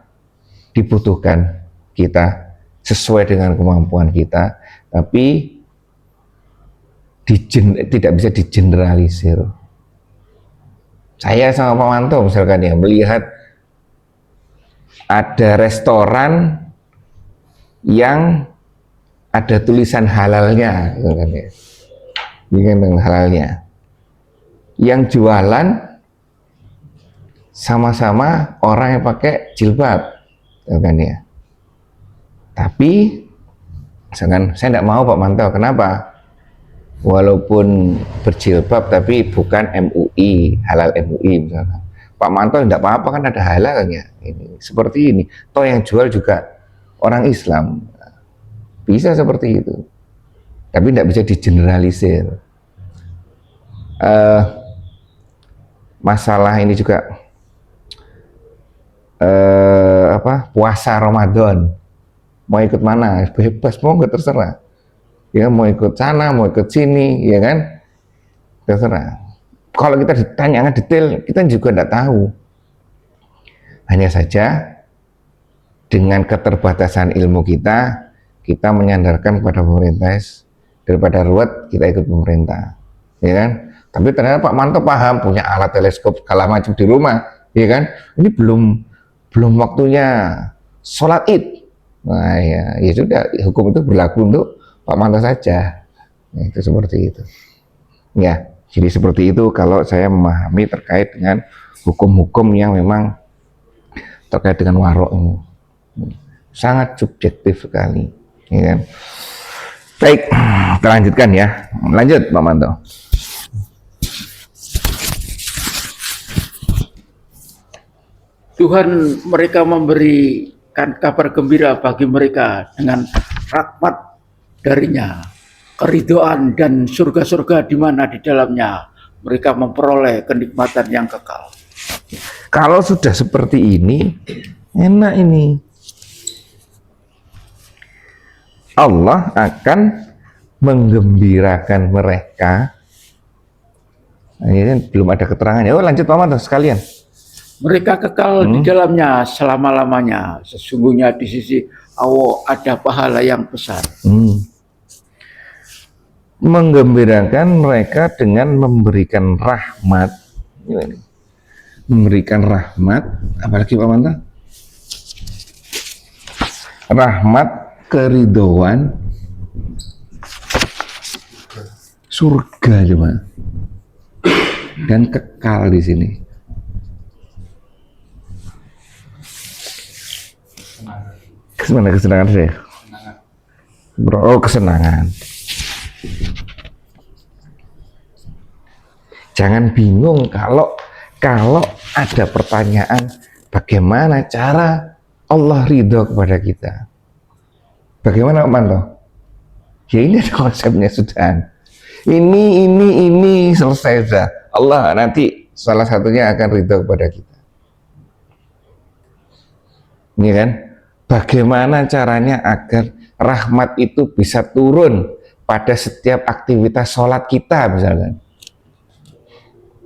dibutuhkan kita sesuai dengan kemampuan kita, tapi tidak bisa digeneralisir. Saya sama Pak Manto misalkan ya, melihat ada restoran yang ada tulisan halalnya, gitu kan ya, dengan halalnya, yang jualan sama-sama orang yang pakai jilbab, gitu kan ya. Tapi misalkan saya tidak mau Pak Manto, kenapa? walaupun berjilbab tapi bukan MUI, halal MUI misalnya. Pak Manto tidak apa-apa kan ada halalnya. Ini seperti ini. Toh yang jual juga orang Islam. Bisa seperti itu. Tapi tidak bisa digeneralisir. Masalah ini juga puasa Ramadan. Mau ikut mana? Bebas, mau nggak terserah. Ya mau ikut sana, mau ikut sini, ya kan? Terserah. Kalau kita ditanyakan detail, kita juga tidak tahu. Hanya saja dengan keterbatasan ilmu kita menyandarkan pada pemerintah. Daripada ruwet, kita ikut pemerintah, ya kan? Tapi ternyata Pak Manto paham, punya alat teleskop segala macam di rumah, ya kan? Ini belum waktunya sholat Id. Nah ya sudah, hukum itu berlaku untuk Pak Manto saja. Nah, itu seperti itu. Ya. Jadi seperti itu kalau saya memahami terkait dengan hukum-hukum yang memang terkait dengan warok ini. Sangat subjektif sekali. Ya kan? Baik, kita lanjutkan ya. Lanjut Pak Manto. Tuhan mereka memberikan kabar gembira bagi mereka dengan rahmat darinya, keridhaan dan surga-surga di mana di dalamnya mereka memperoleh kenikmatan yang kekal. Kalau sudah seperti ini, enak ini. Allah akan menggembirakan mereka. Nah, ini belum ada keterangannya. Oh, lanjut Pak Manto sekalian. Mereka kekal di dalamnya selama-lamanya. Sesungguhnya di sisi Allah ada pahala yang besar. Menggembirakan mereka dengan memberikan rahmat. Memberikan rahmat, apalagi Pak Manto? Rahmat, keridhaan, surga cuma, dan kekal di sini. Mana kesenangan sih? Bro, oh kesenangan. Jangan bingung kalau ada pertanyaan bagaimana cara Allah ridho kepada kita. Bagaimana Pak Manto? Ya ini ada konsepnya sudah. Ini selesai sudah. Allah nanti salah satunya akan ridho kepada kita. Ini kan? Bagaimana caranya agar rahmat itu bisa turun pada setiap aktivitas sholat kita misalkan.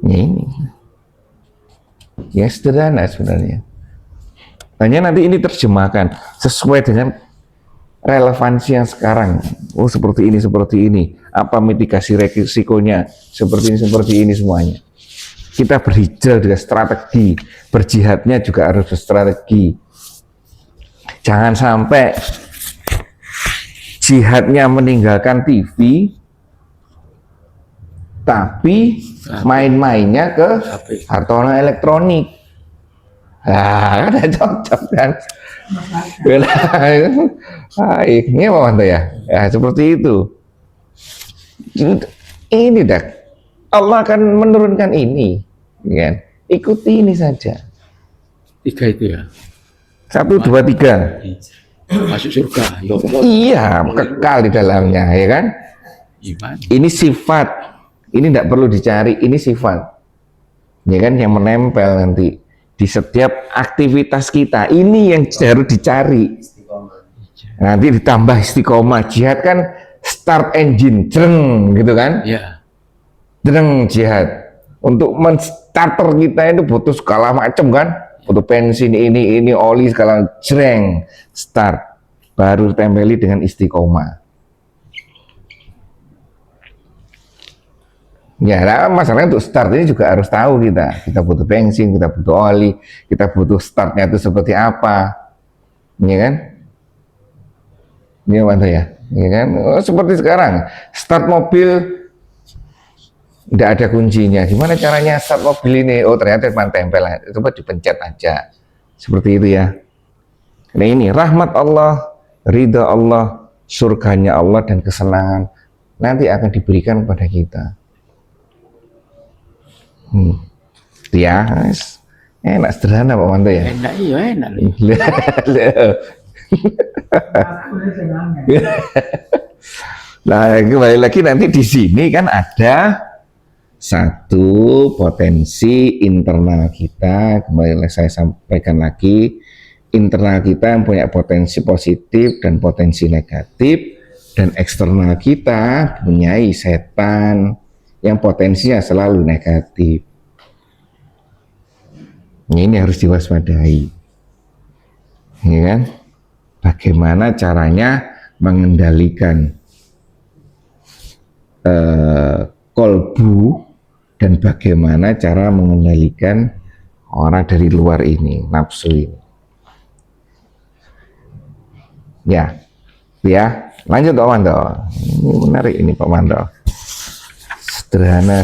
Ini ya sederhana sebenarnya. Hanya nanti ini terjemahkan sesuai dengan relevansi yang sekarang. Oh seperti ini. Apa mitigasi resikonya? Seperti ini semuanya. Kita berhijrah dengan strategi, berjihadnya juga harus berstrategi. Jangan sampai jihadnya meninggalkan TV, tapi main-mainnya ke hartono elektronik. Nah, kan cocok kan? Ini apa Manto ya? Ya seperti itu. Ini dah. Allah akan menurunkan ini, kan? Ikuti ini saja. 3 itu ya. 1, 2, 3. Masuk surga. Iya, kekal di dalamnya, ya kan? Iman. Ini sifat. Ini tidak perlu dicari, ini sifat. Ya kan, yang menempel nanti di setiap aktivitas kita. Ini yang harus dicari. Nanti ditambah istiqomah. Jihad kan start engine, jreng gitu kan? Ya. Jreng jihad. Untuk menstarter kita itu butuh segala macam kan? Butuh bensin ini oli segala jreng start. Baru tempeli dengan istiqomah. Ya, nah, masalahnya untuk start ini juga harus tahu kita butuh bensin, kita butuh oli, kita butuh startnya itu seperti apa, ya kan? Ini Manto ya, ya kan? Oh, seperti sekarang, start mobil tidak ada kuncinya. Gimana caranya start mobil ini? Oh ternyata cuma tempel, coba dipencet aja, seperti itu ya. Nah ini rahmat Allah, ridha Allah, surganya Allah dan kesenangan nanti akan diberikan kepada kita. Ya, enak sederhana Pak Manto ya. Enak, iya enak. Nah, kembali lagi nanti di sini kan ada satu potensi internal kita, kembali saya sampaikan lagi, internal kita yang punya potensi positif dan potensi negatif, dan eksternal kita punyai setan yang potensinya selalu negatif. Ini harus diwaspadai, ya kan? Bagaimana caranya mengendalikan kolbu dan bagaimana cara mengendalikan orang dari luar ini, nafsu ini. Ya, lanjut Pak Manto. Ini menarik ini Pak Manto. Sederhana.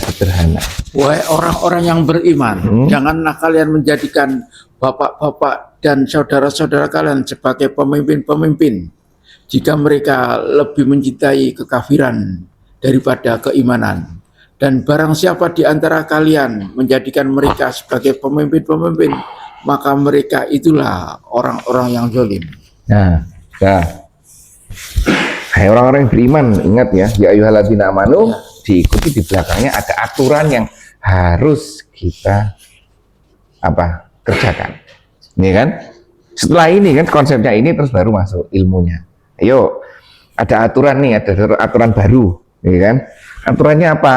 Wahai orang-orang yang beriman, janganlah kalian menjadikan bapak-bapak dan saudara-saudara kalian sebagai pemimpin-pemimpin jika mereka lebih mencintai kekafiran daripada keimanan. Dan barang siapa di antara kalian menjadikan mereka sebagai pemimpin-pemimpin, maka mereka itulah orang-orang yang zalim. Nah, hai orang-orang yang beriman, ingat ya ayyuhalladzina amanu, diikuti di belakangnya ada aturan yang harus kita kerjakan. Ini kan? Setelah ini kan konsepnya ini terus baru masuk ilmunya. Ayo, ada aturan nih, ada aturan baru, ya kan? Aturannya apa?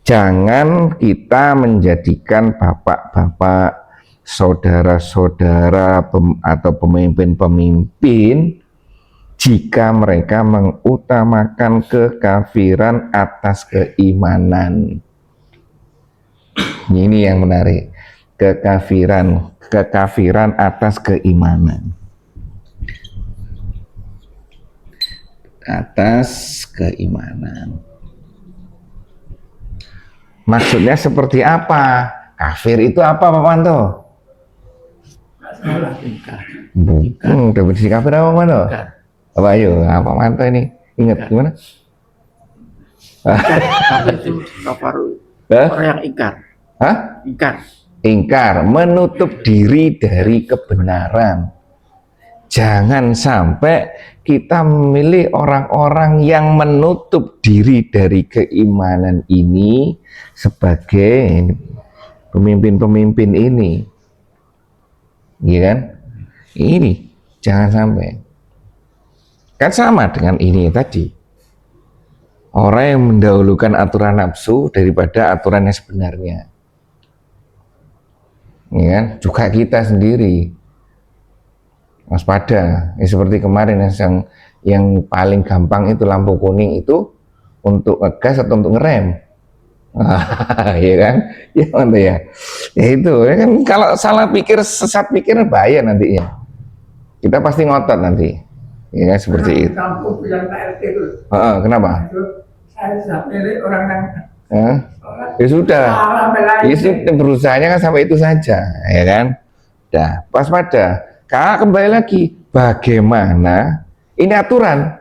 Jangan kita menjadikan bapak-bapak, saudara-saudara atau pemimpin-pemimpin jika mereka mengutamakan kekafiran atas keimanan. Ini yang menarik, kekafiran atas keimanan. Atas keimanan. Maksudnya seperti apa? Kafir itu apa Pak Manto? Definisi kafir apa Pak Manto? Apa ayo? Pak Manto ini ingat gimana? Kafir itu kafaru. Orang yang ingkar. Hah? Ingkar, menutup diri dari kebenaran. Jangan sampai kita memilih orang-orang yang menutup diri dari keimanan ini sebagai pemimpin-pemimpin ini. Iya kan? Ini jangan sampai. Kan sama dengan ini tadi. Orang yang mendahulukan aturan nafsu daripada aturan yang sebenarnya. Ya kan? Juga kita sendiri waspada. Seperti kemarin yang paling gampang itu lampu kuning itu untuk ngegas atau untuk ngerem. Ya kan? Ya nanti ya. Ya itu ya kan, kalau salah pikir, sesat pikir bahaya nantinya. Kita pasti ngotot nanti. Ya kan, seperti itu. Kampung yang PRT itu. Kenapa? Saya sudah pilih orang yang Ya sudah. Ya berusahanya kan sampai itu saja, ya kan? Dah, waspada. Kembali lagi, bagaimana ini aturan?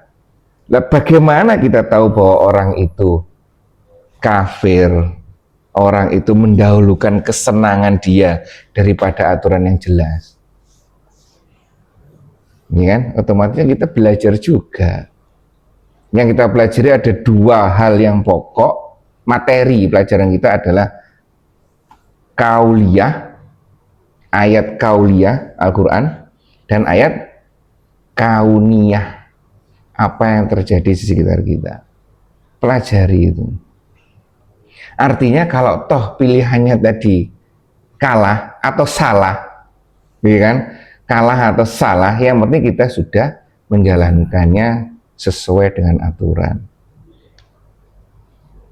Lah bagaimana kita tahu bahwa orang itu kafir, orang itu mendahulukan kesenangan dia daripada aturan yang jelas? Ini kan otomatis kita belajar juga. Yang kita pelajari ada dua hal yang pokok. Materi pelajaran kita adalah kauliyah, ayat kauliyah Al-Quran, dan ayat kauniyah, apa yang terjadi di sekitar kita. Pelajari itu. Artinya kalau toh pilihannya tadi kalah atau salah, ya kan? Kalah atau salah, yang penting kita sudah menjalankannya sesuai dengan aturan.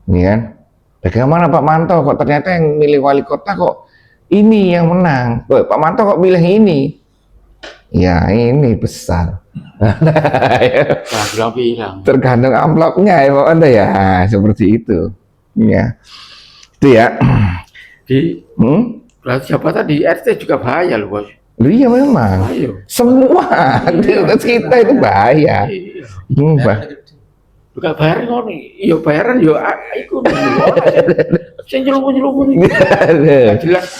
Ini kan? Bagaimana Pak Manto kok ternyata yang milih wali kota kok ini yang menang? Pak Manto kok pilih ini? Ya ini besar. Bilang. Tergantung amplopnya ya Pak Manto ya. Seperti itu. Ya. Itu ya. Siapa tadi RT juga bahaya loh bos. Iya memang. Ayo. Semua kita itu bahaya. Bukan bayar ngono, yo bayaran yo iku sing nyelupun-nyelupun iki. Nggak jelas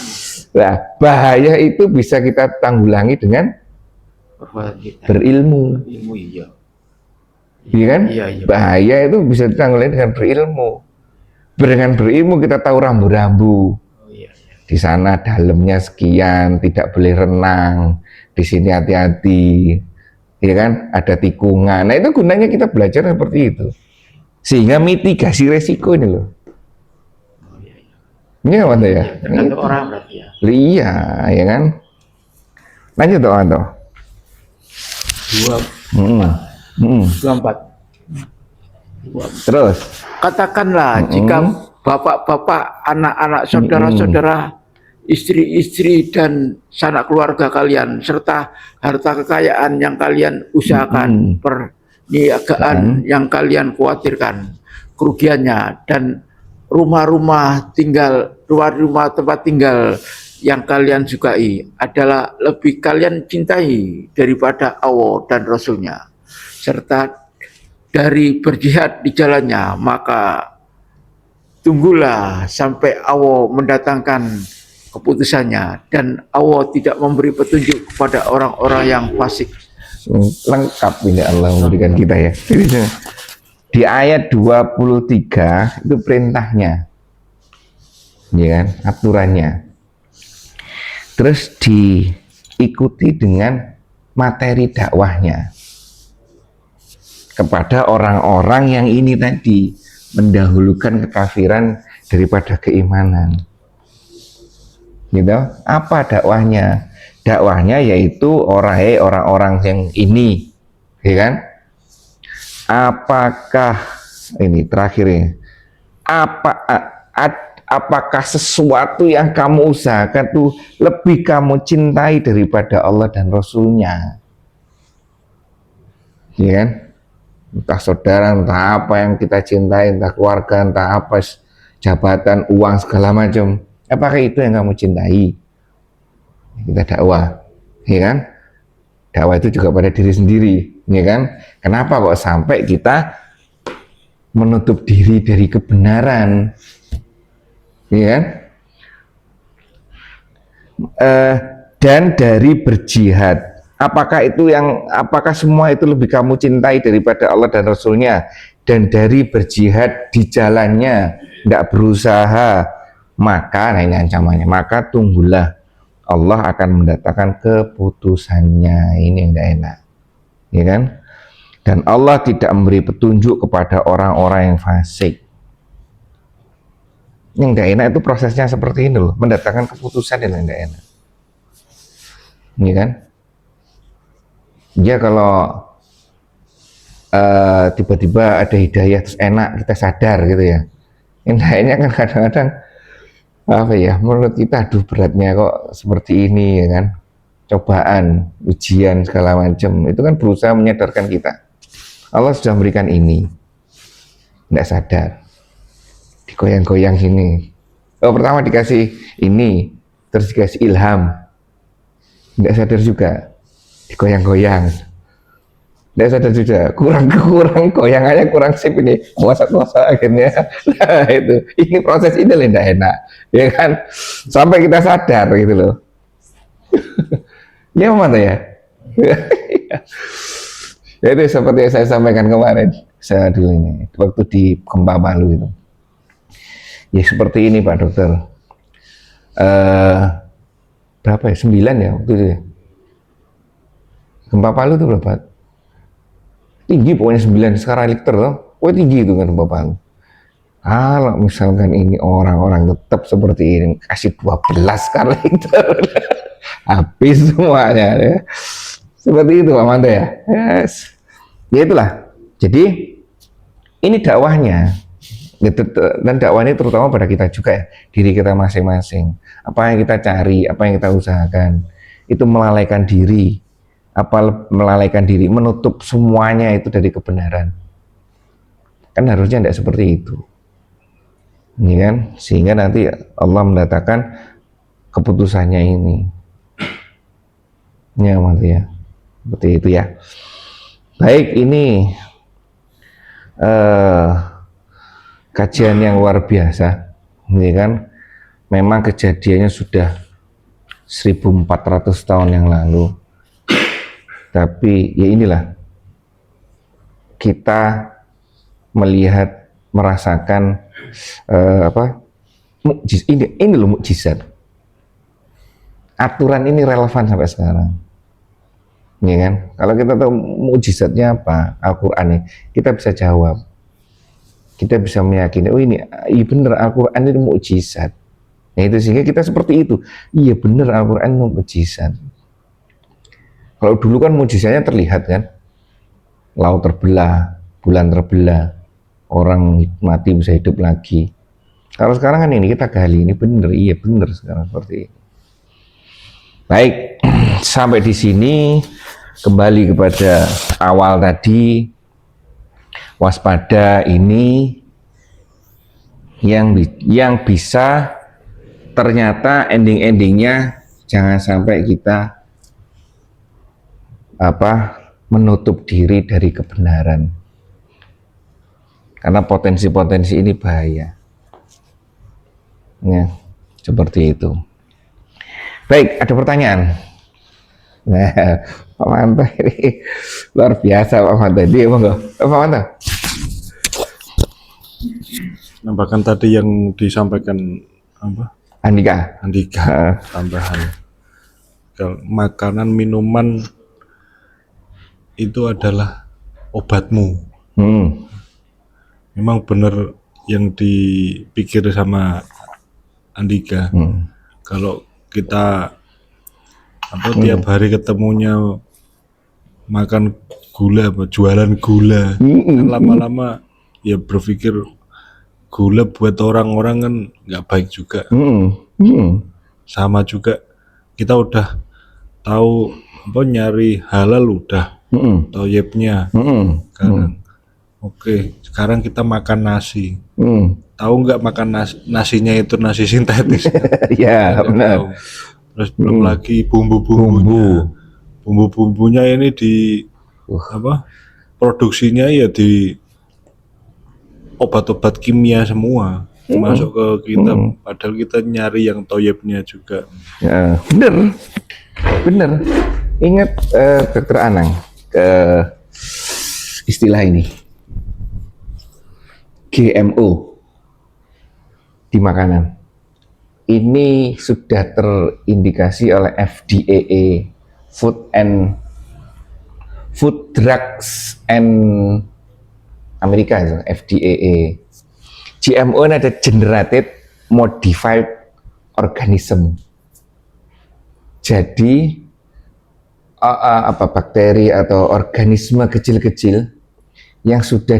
Nah, bahaya itu bisa kita tanggulangi dengan perbuatan kita. berilmu, Ilmu iya. iya kan? Iya, iya. Bahaya itu bisa ditanggulangi dengan berilmu. Dengan berilmu kita tahu rambu-rambu. Oh iya, iya. Di sana dalamnya sekian, tidak boleh renang. Di sini hati-hati, ya kan? Ada tikungan. Nah itu gunanya kita belajar seperti itu, sehingga mitigasi resiko ini loh. Ini apa tuh ya? Tergantung orang berarti ya. Iya, ya kan? Lanjut toh, toh. 24. Terus, Katakanlah jika bapak-bapak, anak-anak, saudara-saudara, istri-istri dan sanak keluarga kalian serta harta kekayaan yang kalian usahakan, perniagaan yang kalian khawatirkan kerugiannya, dan rumah-rumah tempat tinggal yang kalian sukai adalah lebih kalian cintai daripada Allah dan Rasulnya, serta dari berjihad di jalannya, maka tunggulah sampai Allah mendatangkan keputusannya, dan Allah tidak memberi petunjuk kepada orang-orang yang fasik. lengkap ini Allah memberikan kita ya. Di ayat 23 itu perintahnya, ya kan, aturannya. Terus diikuti dengan materi dakwahnya kepada orang-orang yang ini tadi mendahulukan kekafiran daripada keimanan. Gitu. Apa dakwahnya? Dakwahnya yaitu orang-orang yang ini, ya kan? Apakah ini terakhirnya? Apakah sesuatu yang kamu usahakan tuh lebih kamu cintai daripada Allah dan Rasulnya? Ya kan? Entah saudara, entah apa yang kita cintai, entah keluarga, entah apa, jabatan, uang, segala macam. Apakah itu yang kamu cintai? Kita dakwah, ya kan? Dakwah itu juga pada diri sendiri, ya kan? Kenapa kok sampai kita menutup diri dari kebenaran, ya kan? Dan dari berjihad. Apakah semua itu lebih kamu cintai daripada Allah dan Rasulnya? Dan dari berjihad di jalannya, tidak berusaha, maka, nah ini ancamannya, maka tunggulah Allah akan mendatangkan keputusannya. Ini yang tidak enak, ya kan? Dan Allah tidak memberi petunjuk kepada orang-orang yang fasik. Yang tidak enak itu prosesnya seperti ini loh, mendatangkan keputusan yang tidak enak, ya kan? Ya kalau tiba-tiba ada hidayah terus enak, kita sadar gitu ya. Yang lainnya kan kadang-kadang apa ya, menurut kita aduh beratnya kok seperti ini, ya kan? Cobaan, ujian segala macam, itu kan berusaha menyadarkan kita Allah sudah memberikan ini, tidak sadar, digoyang-goyang sini. Pertama dikasih ini, terus dikasih ilham, tidak sadar juga, digoyang-goyang, tidak sadar juga, kurang goyangannya kurang sip ini, kuasa akhirnya. Nah itu, ini proses ini loh tidak enak, ya kan? Sampai kita sadar gitu loh. Ya mana ya? Ya itu seperti yang saya sampaikan kemarin, saya dulu ini waktu di Gempa Palu itu. Ya seperti ini Pak Dokter. Berapa ya? 9 ya waktu itu ya. Gempa Palu itu berapa? Tinggi pokoknya 9 skala Richter loh. Pokoknya tinggi itu kan gempa Palu. Kalau misalkan ini orang-orang tetap seperti ini, kasih 12 skala Richter, habis semuanya ya. Seperti itu Pak Manto ya. Yes. Ya itulah. Jadi ini dakwahnya. Dan dakwah ini terutama pada kita juga ya, diri kita masing-masing. Apa yang kita cari, apa yang kita usahakan, itu melalaikan diri. Melalaikan diri, menutup semuanya itu dari kebenaran. Kan harusnya tidak seperti itu. Ini kan, sehingga nanti Allah mendatangkan keputusannya ini. Ya, mati ya. Seperti itu ya. Baik, ini eh, kajian yang luar biasa, ya kan? Memang kejadiannya sudah 1400 tahun yang lalu, tapi ya inilah kita melihat, merasakan ini loh mukjizat. Aturan ini relevan sampai sekarang, ya kan? Kalau kita tahu mukjizatnya apa, Al-Quran ini, kita bisa jawab, kita bisa meyakini, oh ini iya bener Al-Quran ini mukjizat. Nah itu sehingga kita seperti itu, iya bener Al-Quran itu mukjizat. Kalau dulu kan mukjizatnya terlihat kan, laut terbelah, bulan terbelah, orang mati bisa hidup lagi. Kalau sekarang kan ini kita gali, ini bener, iya bener sekarang seperti ini. Baik, sampai di sini kembali kepada awal tadi, waspada ini yang bisa ternyata ending-endingnya jangan sampai kita menutup diri dari kebenaran, karena potensi-potensi ini bahaya ya, seperti itu. Baik, ada pertanyaan. Nah, Pak Manto ini luar biasa Pak Manto. Dia monggo, Pak Manto. Nah, bahkan tadi yang disampaikan Andika. Tambahan. Kalau makanan minuman itu adalah obatmu. Memang benar yang dipikir sama Andika. Kalau kita tiap hari ketemunya makan gula, jualan gula, kan lama-lama ya berpikir gula buat orang-orang kan nggak baik juga. Sama juga kita udah tahu nyari halal udah, toyibnya sekarang. Oke, sekarang kita makan nasi. Tahu nggak makan nasinya itu nasi sintetis? Ya benar. Terus belum lagi bumbu-bumbunya ini produksinya ya di obat-obat kimia semua masuk ke kita, padahal kita nyari yang toyibnya juga. Ya, bener. Ingat Dr. Anang istilah ini GMO di makanan. Ini sudah terindikasi oleh FDA, Food Drugs and Amerika itu, FDA. GMO ini ada Generated Modified Organism. Jadi bakteri atau organisme kecil-kecil yang sudah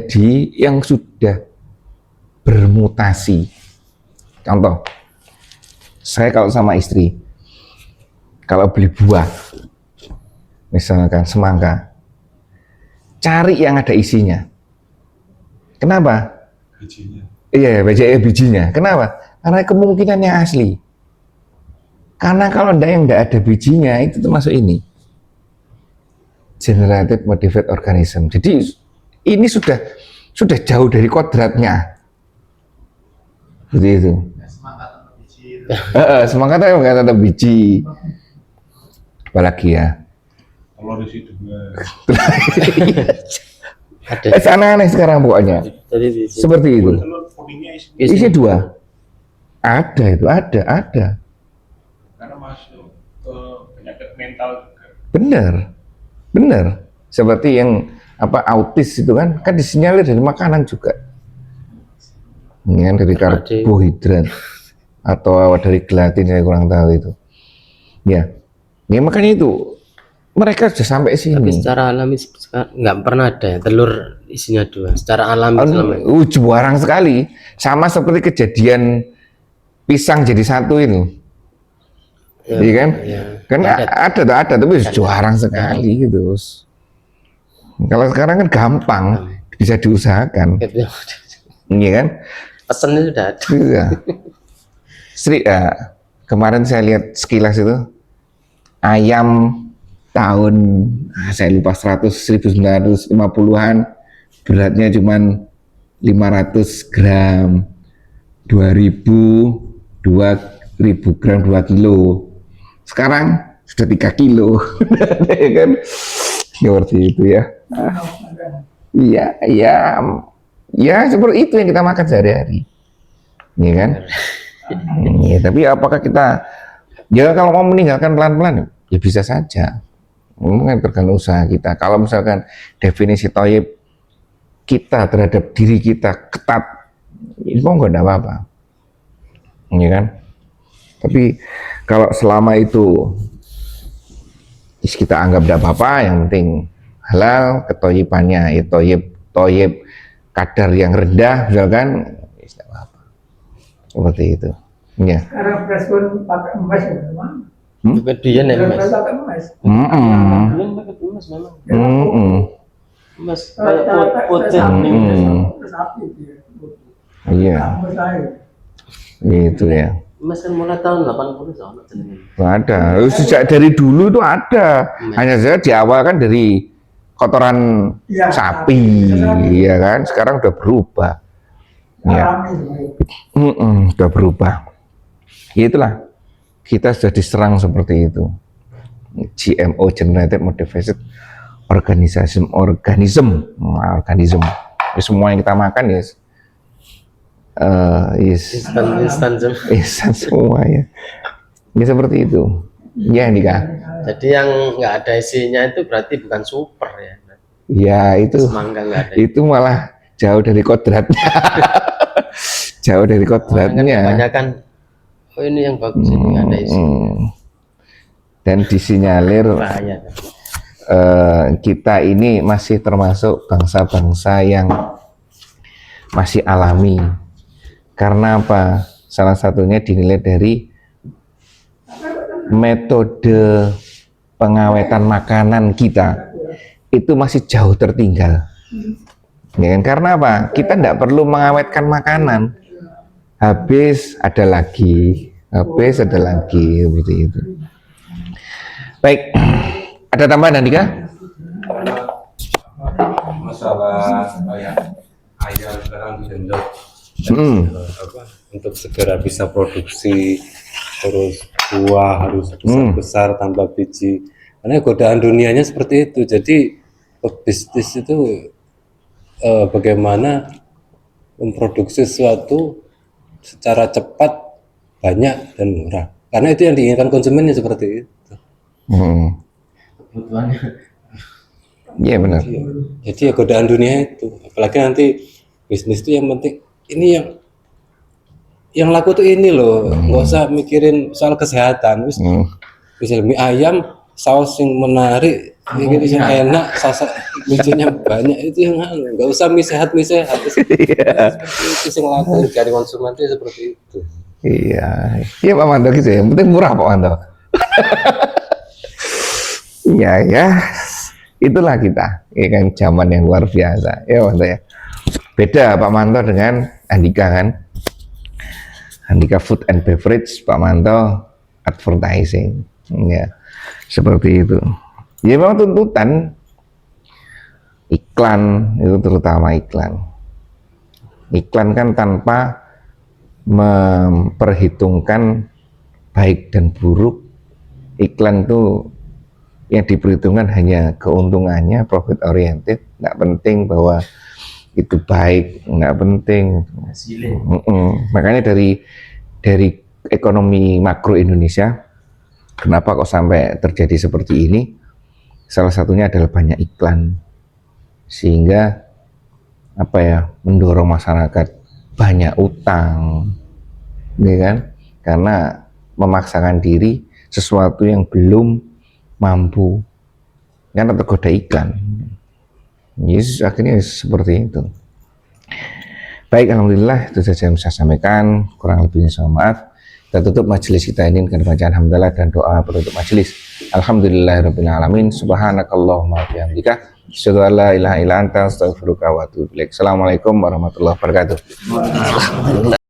bermutasi. Contoh, saya kalau sama istri, kalau beli buah, misalkan semangka, cari yang ada isinya. Kenapa? Bijinya. Iya, bijinya. Kenapa? Karena kemungkinannya asli. Karena kalau yang enggak ada bijinya, itu termasuk ini. Generated Modified Organism. Jadi ini sudah jauh dari kodratnya. Seperti itu. Semangat nggak ada biji. Apalagi ya. Telur isi juga. Aneh-aneh sekarang pokoknya. Seperti itu. Telur kuningnya Isi 2. Ada itu, ada. karena masuk ke penyakit mental juga. Bener. Seperti yang autis itu kan disinyalir dari makanan juga. Ini kan dari karbohidrat atau dari gelatin, saya kurang tahu itu. Ya makanya itu mereka sudah sampai sini. Tapi secara alami nggak pernah ada ya telur isinya 2. Secara alami selama ini. Jarang sekali. Sama seperti kejadian pisang jadi 1 itu. Iya kan? Ya. Karena ada tapi jarang sekali gitu. Kalau sekarang kan gampang, bisa diusahakan. Iya kan? Pesennya sudah ada. Iya. Kemarin saya lihat sekilas itu ayam tahun saya lupa 1950-an beratnya cuman 500 gram, 2000 gram 2 kilo. Sekarang sudah 3 kilo. Ya kan? Seperti itu ya. Ya seperti itu yang kita makan sehari-hari. Ya kan? Ya, tapi apakah kita ya kalau mau meninggalkan pelan-pelan ya bisa saja. Mungkin tergantung usaha kita. Kalau misalkan definisi thayyib kita terhadap diri kita ketat, itu enggak ada apa-apa. Ya kan? Tapi kalau selama itu kita anggap tidak apa-apa, yang penting halal, kethayyibannya ya thayyib kadar yang rendah misalkan, tidak apa-apa. Seperti itu. Ya. Sekarang beras pun pakai emas ya, memang. Kemudian ya mas. Beras pakai emas. Kemudian pakai emas memang. Emas kayak putih. Terus api dia. Iya. Emas air. Itu ya. Emas kan mulai tahun 80 soalnya jenenge. Ada. Sejak dari dulu itu ada. Hanya saja di awal kan dari kotoran Ya, sapi, ya kan. Sekarang udah berubah. Ya. Alami. Udah berubah. Ya itulah. Kita sudah diserang seperti itu. GMO, Genetic Modified Organism. Ya, semua yang kita makan ya instan semua ya. Ya seperti itu. Ya Nika. Jadi yang nggak ada isinya itu berarti bukan super ya. Ya itu. Semangka nggak ada. Itu malah jauh dari kodratnya. Jauh dari kodratnya. Kebanyakan oh ini yang bagus ini nggak ada isinya. Dan disinyalir Bahaya. kita ini masih termasuk bangsa-bangsa yang masih alami. Karena apa? Salah satunya dinilai dari metode pengawetan makanan kita itu masih jauh tertinggal. Ya kan? Karena apa? Kita tidak perlu mengawetkan makanan. Habis ada lagi, seperti itu. Baik, ada tambahan Andika? Masalah ayam sekarang digendot. Untuk segera bisa produksi, terus buah harus besar tanpa biji, karena godaan dunianya seperti itu. Jadi bisnis itu bagaimana memproduksi sesuatu secara cepat, banyak dan murah, karena itu yang diinginkan konsumennya seperti itu. Kebutuhannya. Iya benar. Jadi ya godaan dunia itu, apalagi nanti bisnis itu yang penting ini yang laku tuh ini loh, nggak usah mikirin soal kesehatan. Misalnya mie ayam saus yang menarik, yang enak, saus bijinya banyak, itu yang nggak usah mie sehat. Seperti itu yang laku dari konsumen itu seperti itu. Iya Pak Manto gitu ya, yang penting murah Pak Manto. ya, itulah kita, ya kan zaman yang luar biasa, ya Manto ya. Beda Pak Manto dengan Andika kan. Andika Food and Beverage, Pak Manto Advertising. Ya, seperti itu. Ya memang tuntutan iklan itu, terutama iklan. Iklan kan tanpa memperhitungkan baik dan buruk. Iklan itu yang diperhitungkan hanya keuntungannya, profit oriented. Nggak penting bahwa itu baik, nggak penting. Makanya dari ekonomi makro Indonesia, kenapa kok sampai terjadi seperti ini? Salah satunya adalah banyak iklan, sehingga mendorong masyarakat banyak utang, ya kan? Karena memaksakan diri sesuatu yang belum mampu, kan tergoda iklan. Yesus akhirnya seperti itu. Baik, alhamdulillah itu saja yang saya sampaikan. Kurang lebihnya saya maaf. Kita tutup majelis kita ini dengan bacaan hamdalah dan doa penutup majelis. Alhamdulillahirabbil alamin. Subhanakallahumma wa bihamdika asyhadu an la ilaha illa anta astaghfiruka wa atubu ilaik. Assalamualaikum warahmatullahi wabarakatuh.